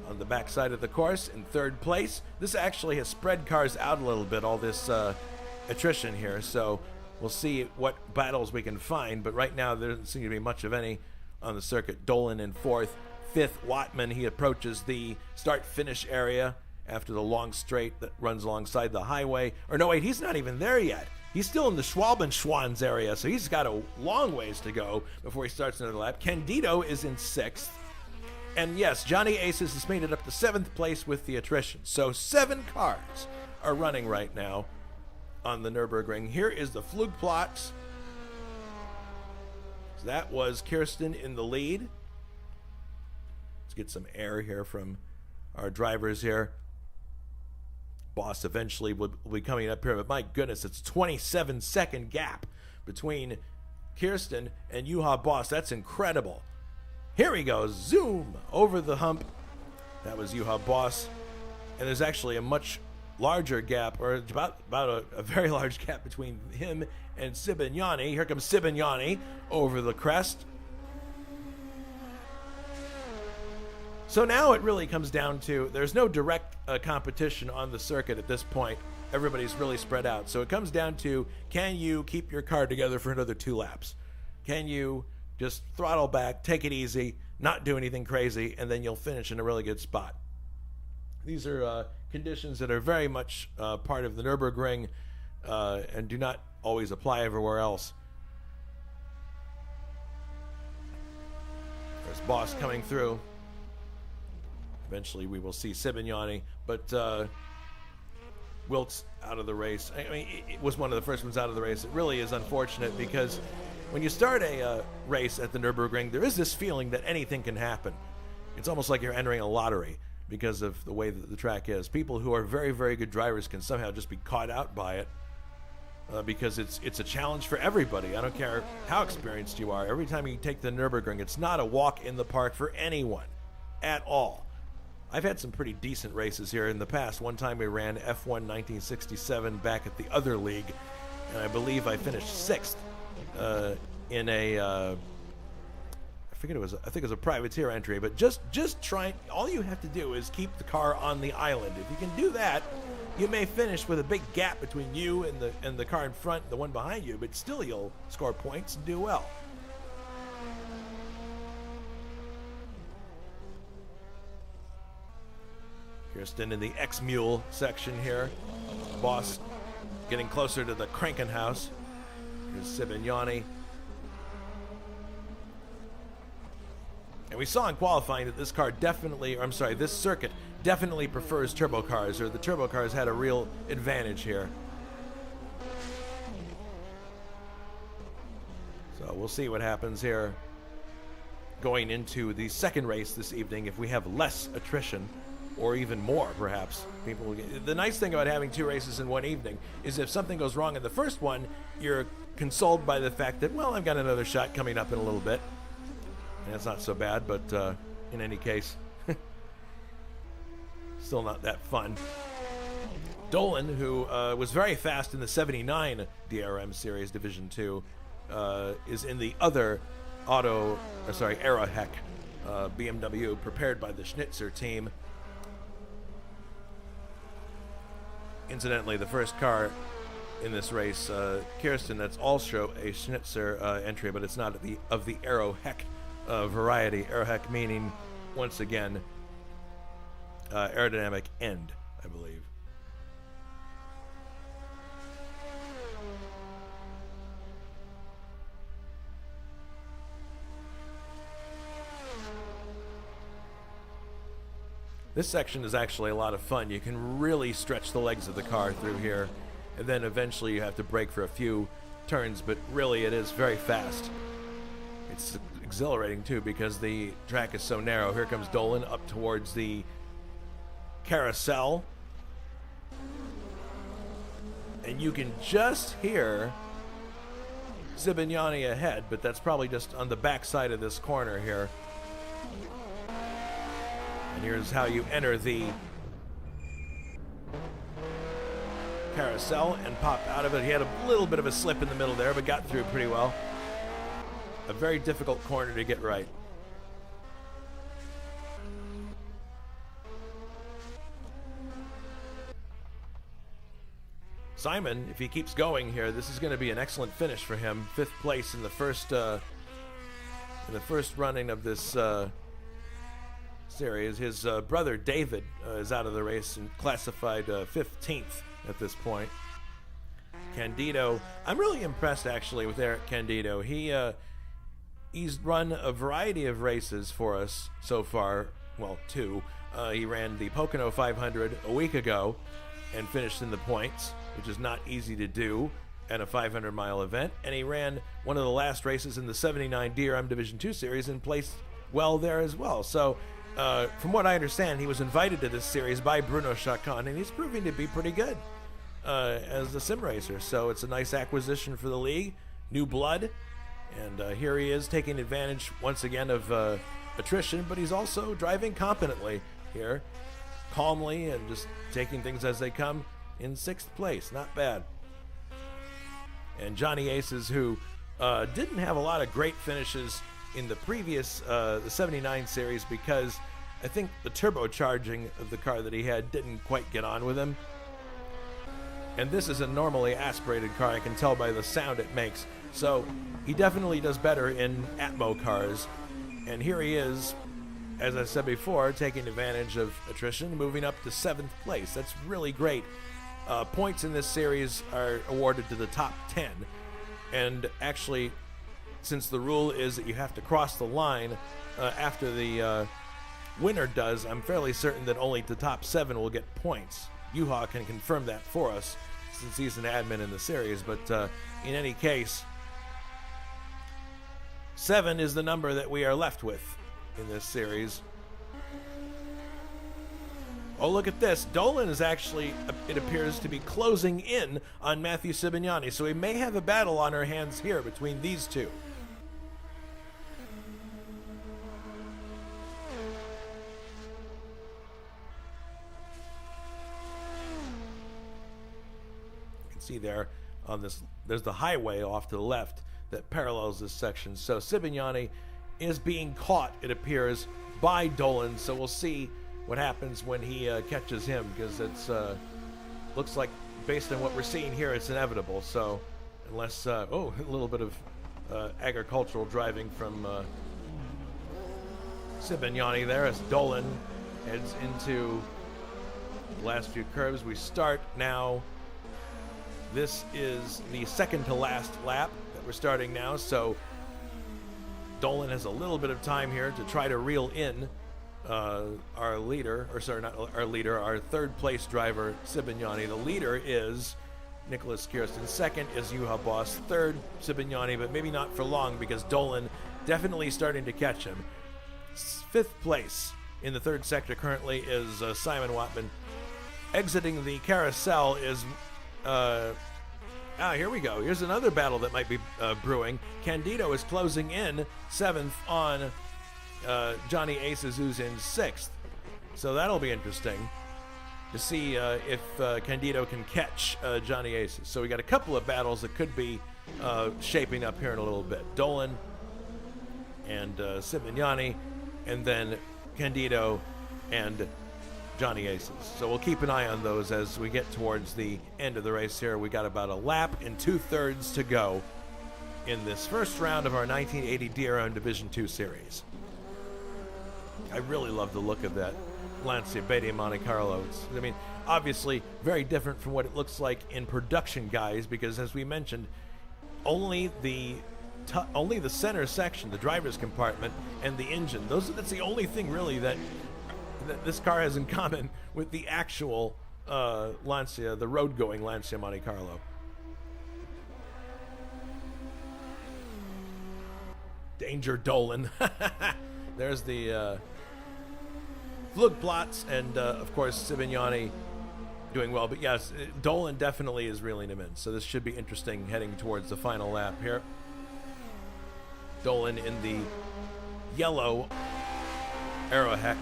on the backside of the course in third place. This actually has spread cars out a little bit, all this attrition here, so we'll see what battles we can find, but right now there doesn't seem to be much of any on the circuit. Dolan in fourth. Fifth, Wattman. He approaches the start-finish area after the long straight that runs alongside the highway. Or no, wait, he's not even there yet. He's still in the Schwalbenschwanz area, so he's got a long ways to go before he starts another lap. Candido is in sixth. And yes, Johnny Aces has made it up to seventh place with the attrition. So 7 cars are running right now on the Nürburgring. Here is the Flugplatz. So that was Kirsten in the lead. Get some air here from our drivers here. Boss eventually will be coming up here, but my goodness, it's a 27-second gap between Kirsten and Juha Boss. That's incredible. Here he goes, zoom over the hump. That was Juha Boss, and there's actually a much larger gap, or about a very large gap between him and Sibignani. Here comes Sibignani over the crest. So now it really comes down to, there's no direct competition on the circuit at this point. Everybody's really spread out. So it comes down to, can you keep your car together for another 2 laps? Can you just throttle back, take it easy, not do anything crazy, and then you'll finish in a really good spot. These are conditions that are very much part of the Nürburgring and do not always apply everywhere else. There's Boss coming through. Eventually we will see Sibignani, but Wiltz out of the race. I mean, it was one of the first ones out of the race. It really is unfortunate because when you start a race at the Nürburgring, there is this feeling that anything can happen. It's almost like you're entering a lottery because of the way that the track is. People who are very, very good drivers can somehow just be caught out by it because it's a challenge for everybody. I don't care how experienced you are. Every time you take the Nürburgring, it's not a walk in the park for anyone at all. I've had some pretty decent races here in the past. One time we ran F1 1967 back at the other league, and I believe I finished 6th in a I think it was a privateer entry. But just try. All you have to do is keep the car on the island. If you can do that, you may finish with a big gap between you and the car in front, and the one behind you. But still, you'll score points and do well. Kirsten in the X-Mule section here. Boss getting closer to the Krankenhaus. Here's Sibignani. And we saw in qualifying that this circuit definitely prefers turbo cars, or the turbo cars had a real advantage here. So we'll see what happens here going into the second race this evening if we have less attrition. Or even more, perhaps. People will get. The nice thing about having 2 races in one evening is if something goes wrong in the first one, you're consoled by the fact that, well, I've got another shot coming up in a little bit. And it's not so bad, but in any case, still not that fun. Dolan, who was very fast in the 79 DRM Series Division 2, is in the other Aeroheck BMW prepared by the Schnitzer team. Incidentally, the first car in this race, Kirsten, that's also a Schnitzer entry, but it's not of the Aeroheck variety. Aeroheck meaning, once again, aerodynamic end, I believe. This section is actually a lot of fun. You can really stretch the legs of the car through here, and then eventually you have to brake for a few turns, but really it is very fast. It's exhilarating too because the track is so narrow. Here comes Dolan up towards the carousel, and you can just hear Zibignani ahead, but that's probably just on the back side of this corner here. And here's how you enter the carousel and pop out of it. He had a little bit of a slip in the middle there, but got through pretty well. A very difficult corner to get right. Simon, if he keeps going here, this is going to be an excellent finish for him. 5th place in the first running of this series. His brother David is out of the race and classified 15th at this point. Candido, I'm really impressed actually with Eric Candido. He's run a variety of races for us so far. Well, 2. He ran the Pocono 500 a week ago and finished in the points, which is not easy to do at a 500-mile event. And he ran one of the last races in the 79 DRM Division 2 series and placed well there as well. So from what I understand, he was invited to this series by Bruno Chacon, and he's proving to be pretty good as a sim racer. So it's a nice acquisition for the league, new blood, and here he is taking advantage once again of attrition, but he's also driving competently here, calmly, and just taking things as they come in 6th place. Not bad. And Johnny Aces, who didn't have a lot of great finishes in the previous the 79 series because I think the turbocharging of the car that he had didn't quite get on with him. And this is a normally aspirated car, I can tell by the sound it makes. So he definitely does better in Atmo cars. And here he is, as I said before, taking advantage of attrition, moving up to 7th place. That's really great. Points in this series are awarded to the top 10. And actually, since the rule is that you have to cross the line after the winner does, I'm fairly certain that only the top 7 will get points. Yuha can confirm that for us since he's an admin in the series. But in any case, 7 is the number that we are left with in this series. Oh, look at this. Dolan is actually, it appears to be closing in on Matthew Zibignani, so we may have a battle on our hands here between these two. You can see there on this, there's the highway off to the left that parallels this section. So Zibignani is being caught, it appears, by Dolan, so we'll see what happens when he catches him, because it's looks like, based on what we're seeing here, it's inevitable. So unless a little bit of agricultural driving from Zibignani there as Dolan heads into the last few curves. We start now. This is the second to last lap that we're starting now, so Dolan has a little bit of time here to try to reel in our leader, or sorry, not our leader, our 3rd place driver, Zibignani. The leader is Nicholas Kirsten. 2nd is Yuha Boss. 3rd, Zibignani, but maybe not for long because Dolan definitely starting to catch him. 5th place in the 3rd sector currently is Simon Watman. Exiting the carousel is here we go. Here's another battle that might be brewing. Candido is closing in 7th on Johnny Aces, who's in 6th. So that'll be interesting to see if Candido can catch Johnny Aces. So we got a couple of battles that could be shaping up here in a little bit. Dolan and Zibignani, and then Candido and Johnny Aces. So we'll keep an eye on those as we get towards the end of the race here. We got about a lap and 2/3 to go in this first round of our 1980 DRM Division 2 series. I really love the look of that Lancia Bede Monte Carlo. I mean, obviously very different from what it looks like in production guys, because as we mentioned, only the center section, the driver's compartment, and the engine, that's the only thing really that that this car has in common with the actual Lancia, the road-going Lancia Monte Carlo. Danger Dolan. There's the Flugplatz, and of course Sibignani doing well. But yes, Dolan definitely is reeling him in. So this should be interesting heading towards the final lap here. Dolan in the yellow Aeroheck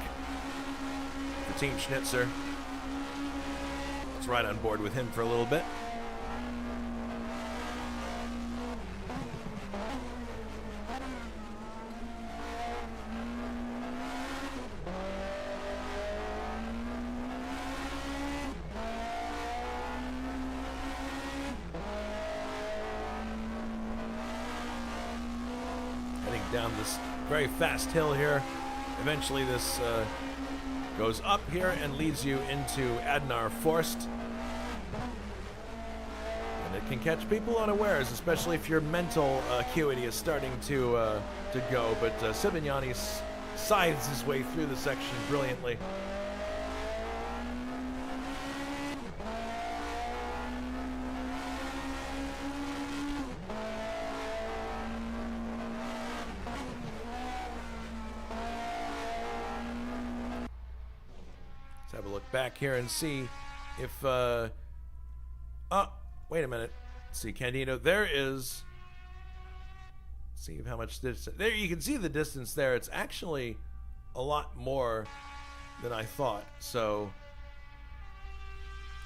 for Team Schnitzer. Let's ride on board with him for a little bit. Heading down this very fast hill here. Eventually this goes up here and leads you into Adnar Forst. And it can catch people unawares, especially if your mental acuity is starting to go. But Sibignani scythes his way through the section brilliantly. Have a look back here and see if oh, wait a minute. Let's see, Candido, there is, see how much distance there. You can see the distance there. It's actually a lot more than I thought. So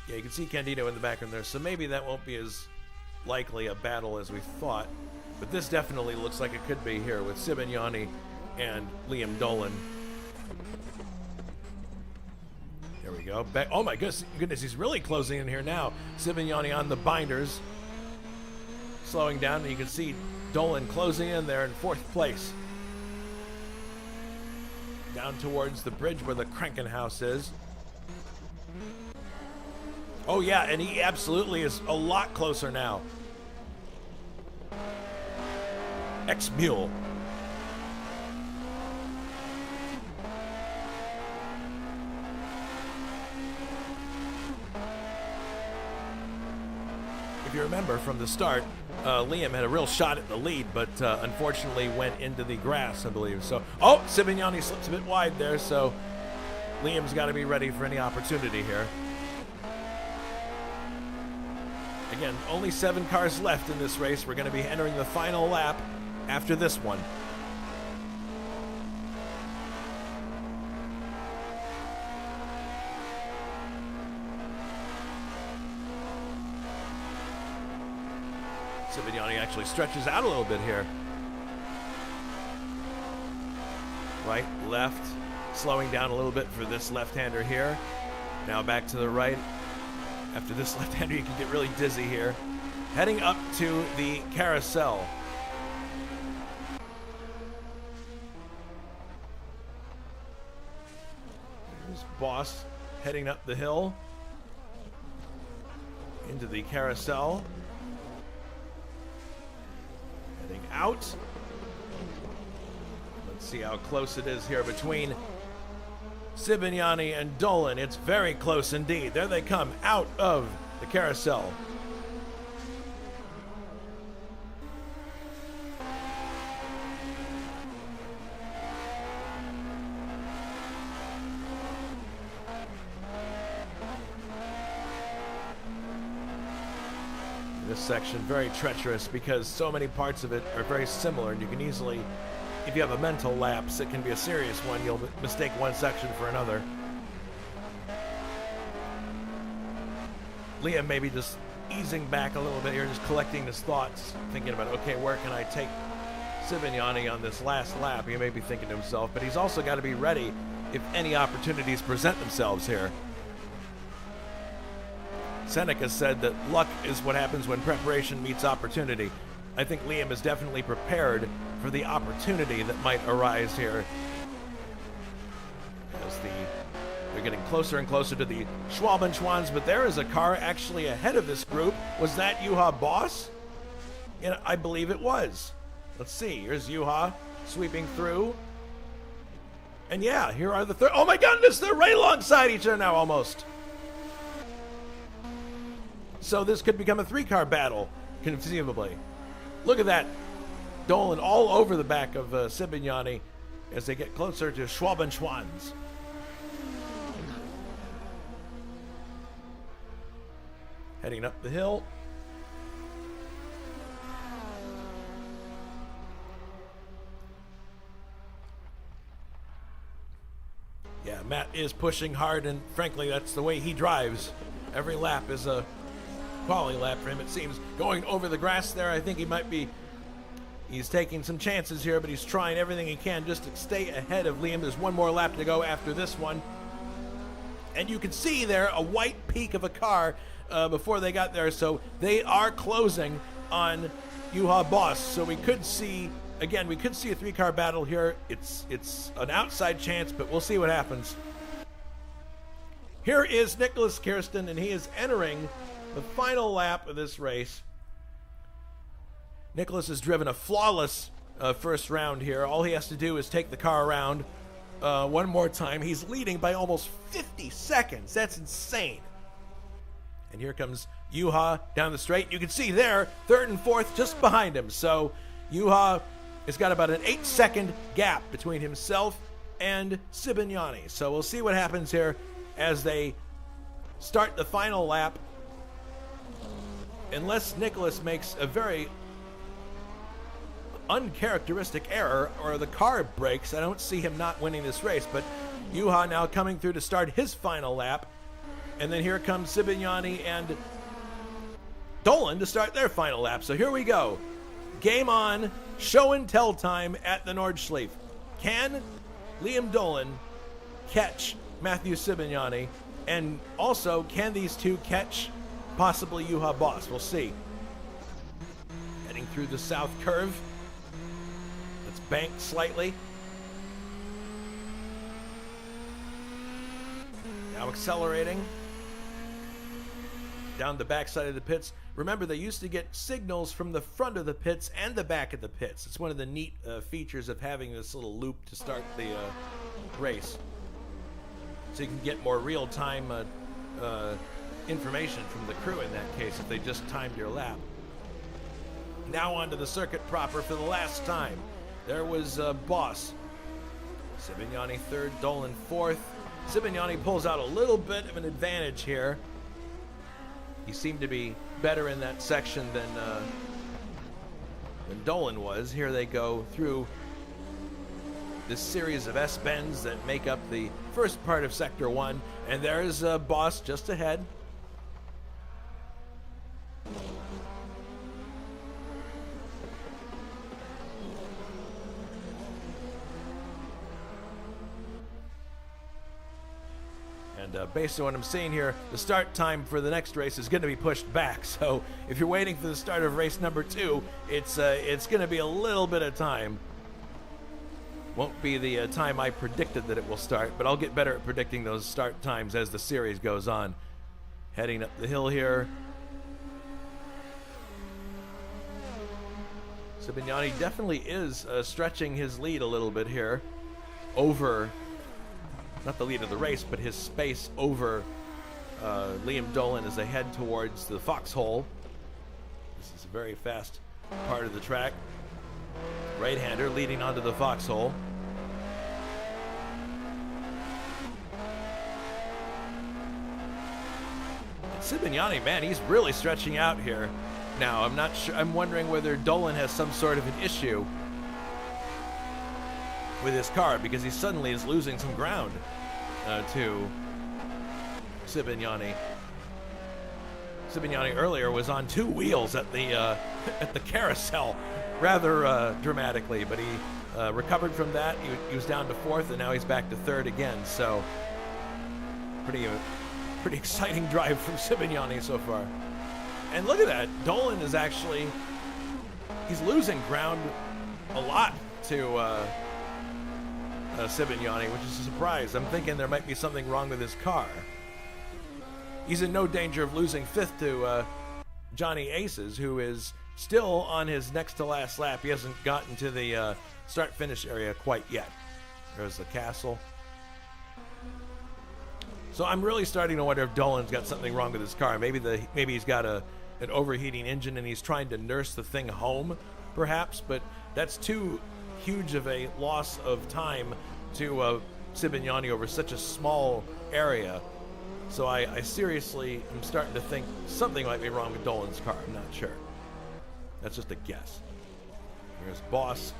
yeah, you can see Candido in the background there, so maybe that won't be as likely a battle as we thought, but this definitely looks like it could be here with Sibignani and Liam Dolan. There we go. Back. Oh my goodness, he's really closing in here now. Sibignani on the binders, slowing down, and you can see Dolan closing in there in 4th place. Down towards the bridge where the Krankenhaus is. Oh yeah, and he absolutely is a lot closer now. Ex-Mule. If you remember from the start, Liam had a real shot at the lead, but unfortunately went into the grass, I believe. So, oh, Sibignani slips a bit wide there, so Liam's got to be ready for any opportunity here. Again, only 7 cars left in this race. We're going to be entering the final lap after this one. Sibignani actually stretches out a little bit here. Right, left, slowing down a little bit for this left-hander here. Now back to the right. After this left-hander, you can get really dizzy here. Heading up to the carousel. There's Boss heading up the hill into the carousel. Heading out. Let's see how close it is here between Sibignani and Dolan. It's very close indeed. There they come out of the carousel. This section very treacherous because so many parts of it are very similar, and you can easily, if you have a mental lapse, it can be a serious one. You'll mistake one section for another. Liam maybe just easing back a little bit here, just collecting his thoughts, thinking about, okay, where can I take Sibignani on this last lap? He may be thinking to himself, but he's also got to be ready if any opportunities present themselves here. Seneca said that luck is what happens when preparation meets opportunity. I think Liam is definitely prepared for the opportunity that might arise here. As they're getting closer and closer to the Schwabenschwans, but there is a car actually ahead of this group. Was that Juha Boss? And I believe it was. Let's see. Here's Juha sweeping through. And yeah, here are the third. Oh my goodness, they're right alongside each other now almost. So this could become a 3-car battle, conceivably. Look at that. Dolan all over the back of Sibignani as they get closer to Schwabenschwanz. Heading up the hill. Yeah, Matt is pushing hard, and frankly, that's the way he drives. Every lap is a quality lap for him, it seems. Going over the grass there, I think he's taking some chances here, but he's trying everything he can just to stay ahead of Liam. There's one more lap to go after this one. And you can see there a white peak of a car before they got there, so they are closing on Juha Boss. So we could see, again, a 3-car battle here. It's an outside chance, but we'll see what happens. Here is Nicholas Kirsten, and he is entering the final lap of this race. Nicholas has driven a flawless first round here. All he has to do is take the car around one more time. He's leading by almost 50 seconds. That's insane. And here comes Juha down the straight. You can see there, third and fourth just behind him. So Juha has got about an 8-second gap between himself and Sibignani. So we'll see what happens here as they start the final lap. Unless Nicholas makes a very uncharacteristic error or the car breaks, I don't see him not winning this race. But Juha now coming through to start his final lap. And then here comes Sibignani and Dolan to start their final lap. So here we go. Game on. Show and tell time at the Nordschleife. Can Liam Dolan catch Matthew Sibignani? And also, can these two catch possibly Juha Boss? We'll see. Heading through the south curve. It's banked slightly. Now accelerating down the backside of the pits. Remember, they used to get signals from the front of the pits and the back of the pits. It's one of the neat features of having this little loop to start the race. So you can get more real-time information from the crew in that case if they just timed your lap. Now onto the circuit proper for the last time. There was Boss. Sibignani third, Dolan fourth. Sibignani pulls out a little bit of an advantage here. He seemed to be better in that section than Dolan was. Here they go through this series of S-bends that make up the first part of Sector 1. And there's Boss just ahead. And based on what I'm seeing here, the start time for the next race is going to be pushed back. So if you're waiting for the start of race number 2, it's going to be a little bit of time. Won't be the time I predicted that it will start, but I'll get better at predicting those start times as the series goes on. Heading up the hill here. Sibignani definitely is stretching his lead a little bit here over, not the lead of the race, but his space over Liam Dolan as they head towards the foxhole. This is a very fast part of the track. Right-hander leading onto the foxhole. And Sibignani, man, he's really stretching out here. Now, I'm not sure. I'm wondering whether Dolan has some sort of an issue with his car because he suddenly is losing some ground to Sibignani. Sibignani earlier was on 2 wheels at the carousel, rather dramatically, but he recovered from that. He was down to 4th, and now he's back to 3rd again. So, pretty exciting drive from Sibignani so far. And look at that, Dolan is actually, he's losing ground a lot to Sibignani, which is a surprise. I'm thinking there might be something wrong with his car. He's in no danger of losing 5th to Johnny Aces, who is still on his next to last lap. He hasn't gotten to the start-finish area quite yet. There's the castle. So I'm really starting to wonder if Dolan's got something wrong with his car. Maybe he's got an overheating engine and he's trying to nurse the thing home, perhaps. But that's too huge of a loss of time to Sibignani over such a small area. So I seriously am starting to think something might be wrong with Dolan's car. I'm not sure. That's just a guess. Here's Boss.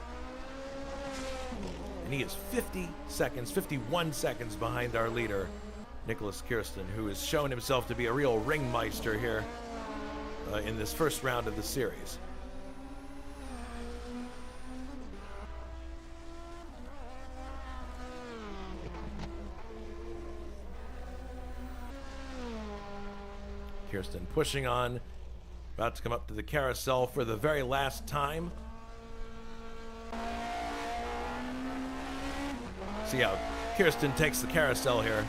And he is 51 seconds behind our leader, Nicholas Kirsten, who has shown himself to be a real ringmeister here in this first round of the series. Kirsten pushing on, about to come up to the carousel for the very last time. See how Kirsten takes the carousel here.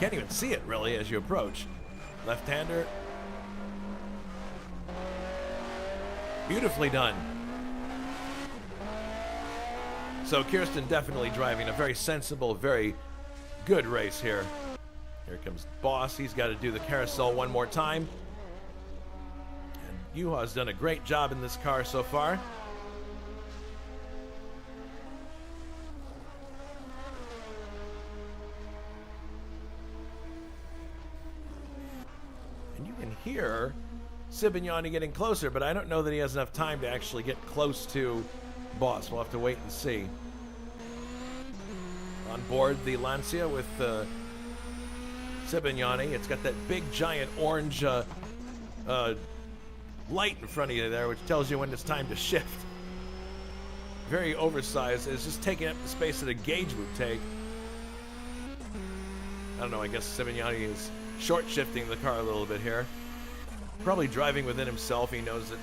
Can't even see it really as you approach. Left-hander. Beautifully done. So Kirsten definitely driving a very sensible, very good race here. Here comes Boss. He's got to do the carousel one more time. And Juha's done a great job in this car so far. And you can hear Sibignani getting closer, but I don't know that he has enough time to actually get close to Boss. We'll have to wait and see. On board the Lancia with Sibignani. It's got that big giant orange light in front of you there, which tells you when it's time to shift. Very oversized. It's just taking up the space that a gauge would take. I don't know, I guess Sibignani is short shifting the car a little bit here. Probably driving within himself. He knows that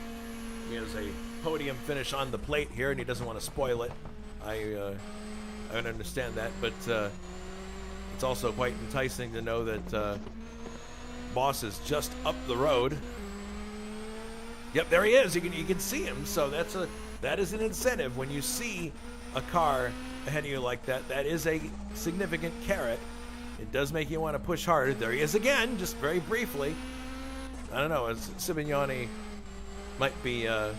he has a podium finish on the plate here and he doesn't want to spoil it. I don't understand that, but it's also quite enticing to know that Boss is just up the road. Yep, there he is. You can see him. So that is an incentive when you see a car ahead of you like that. That is a significant carrot. It does make you want to push harder. There he is again, just very briefly. I don't know. Sibignani might be the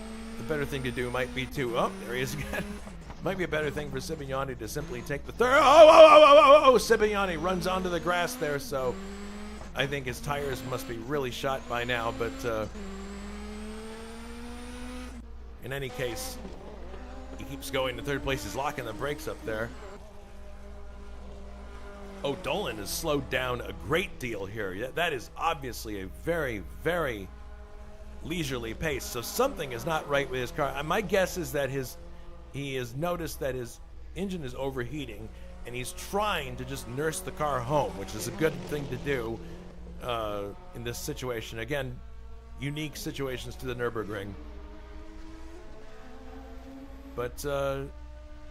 better thing to do. Might be to there he is again. Might be a better thing for Sibignani to simply take the third. Oh! Sibignani runs onto the grass there, so I think his tires must be really shot by now, but in any case, he keeps going to third place. He's locking the brakes up there. Oh, Dolan has slowed down a great deal here. That is obviously a very, very leisurely pace, so something is not right with his car. My guess is that he has noticed that his engine is overheating, and he's trying to just nurse the car home, which is a good thing to do in this situation. Again, unique situations to the Nürburgring. But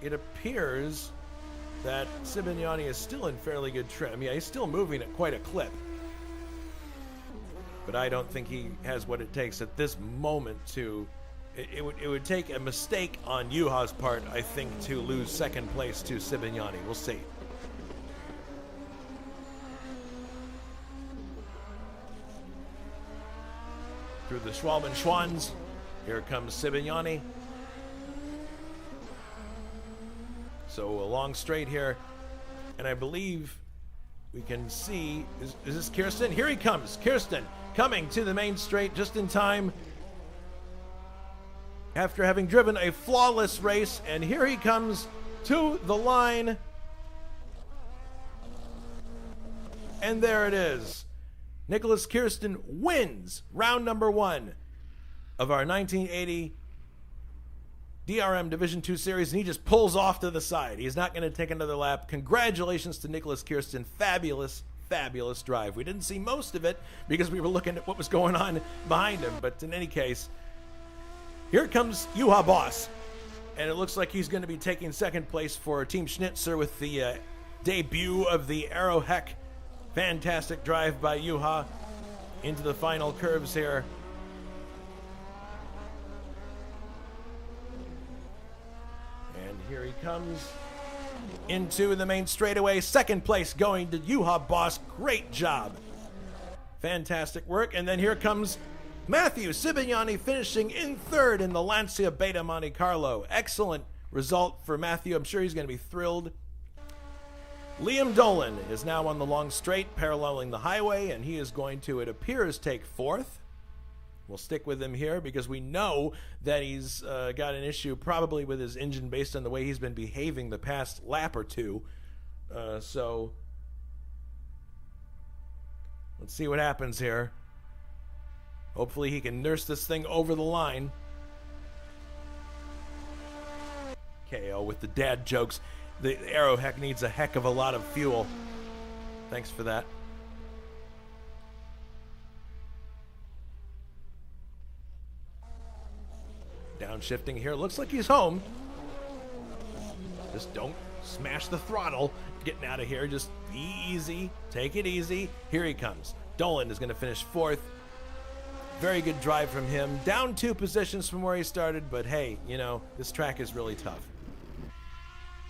it appears that Sibignani is still in fairly good trim. Yeah, he's still moving at quite a clip. But I don't think he has what it takes at this moment to... It would take a mistake on Juha's part, I think, to lose second place to Sibignani. We'll see. Through the Schwalben-Schwans, here comes Sibignani. So a long straight here, and I believe we can see, is this Kirsten? Here he comes, Kirsten, coming to the main straight just in time after having driven a flawless race, and here he comes to the line. And there it is. Nicholas Kirsten wins round number 1 of our 1980 DRM Division 2 series, and he just pulls off to the side. He's not going to take another lap. Congratulations to Nicholas Kirsten. Fabulous, fabulous drive. We didn't see most of it because we were looking at what was going on behind him, but in any case, here comes Juha Boss, and it looks like he's going to be taking second place for Team Schnitzer with the debut of the Aeroheck. Fantastic drive by Juha into the final curves here. Here he comes into the main straightaway. Second place going to Yuha Boss. Great job. Fantastic work. And then here comes Matthew Sibignani finishing in third in the Lancia Beta Monte Carlo. Excellent result for Matthew. I'm sure he's going to be thrilled. Liam Dolan is now on the long straight paralleling the highway, and he is going to, it appears, take fourth. We'll stick with him here because we know that he's got an issue probably with his engine based on the way he's been behaving the past lap or two. So let's see what happens here. Hopefully he can nurse this thing over the line. KO with the dad jokes. The Aero heck needs a heck of a lot of fuel. Thanks for that. Downshifting here. Looks like he's home. Just don't smash the throttle. Getting out of here. Just be easy. Take it easy. Here he comes. Dolan is going to finish fourth. Very good drive from him. Down 2 positions from where he started, but hey, you know, this track is really tough.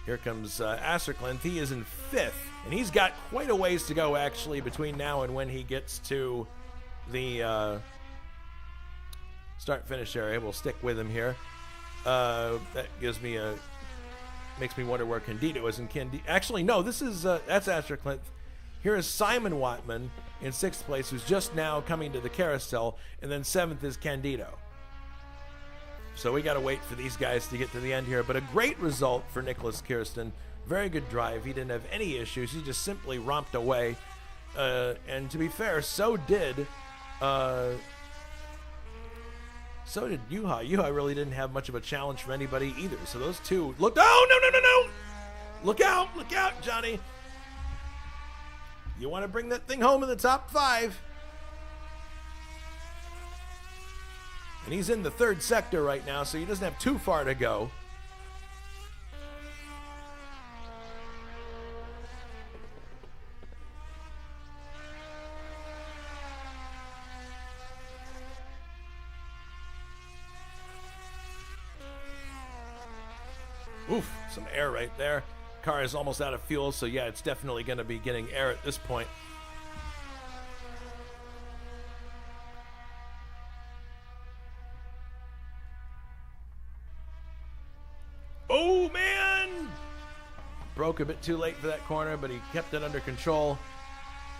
Here comes Asserklinth. He is in 5th, and he's got quite a ways to go, actually, between now and when he gets to the start-finish area. We'll stick with him here. That gives me makes me wonder where Candido is. Actually, no, this is that's Asserklinth. Here is Simon Wattman in 6th place, who's just now coming to the carousel, and then 7th is Candido. So we got to wait for these guys to get to the end here. But a great result for Nicholas Kirsten. Very good drive. He didn't have any issues. He just simply romped away. And to be fair, so did Yuha. Yuha really didn't have much of a challenge from anybody either. So those two looked. Oh, no. Look out, Johnny. You want to bring that thing home in the top 5. And he's in the 3rd sector right now, so he doesn't have too far to go. Oof, some air right there. Car is almost out of fuel, so yeah, it's definitely going to be getting air at this point. Oh, man! Broke a bit too late for that corner, but he kept it under control.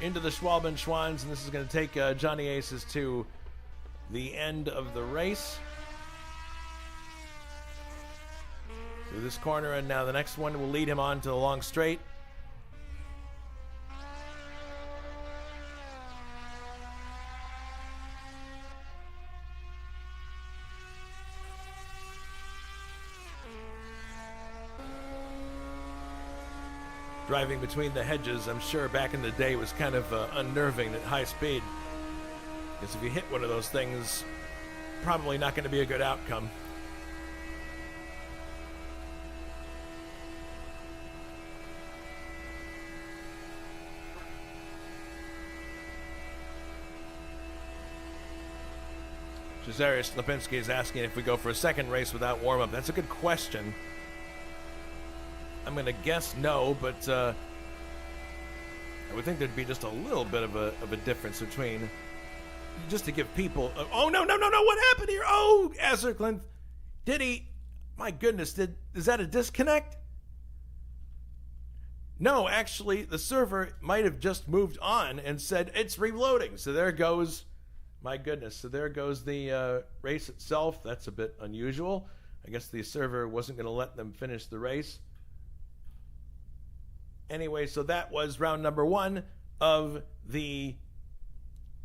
Into the Schwalben Schwans, and this is going to take Johnny Aces to the end of the race. Through this corner, and now the next one will lead him on to the long straight. Driving between the hedges, I'm sure back in the day, was kind of unnerving at high speed. Because if you hit one of those things, probably not going to be a good outcome. Cesarius Lipinski is asking if we go for a second race without warm-up. That's a good question. I'm going to guess no, but I would think there'd be just a little bit of a difference between, just to give people... oh, no, what happened here? Oh, Asserklinth, did he... My goodness, is that a disconnect? No, actually, the server might have just moved on and said it's reloading. So there goes... My goodness, so there goes the race itself. That's a bit unusual. I guess the server wasn't going to let them finish the race. Anyway, so that was round number 1 of the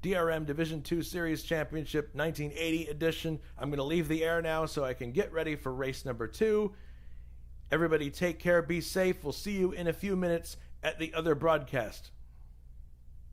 DRM Division 2 Series Championship 1980 edition. I'm going to leave the air now so I can get ready for race number 2. Everybody take care, be safe. We'll see you in a few minutes at the other broadcast.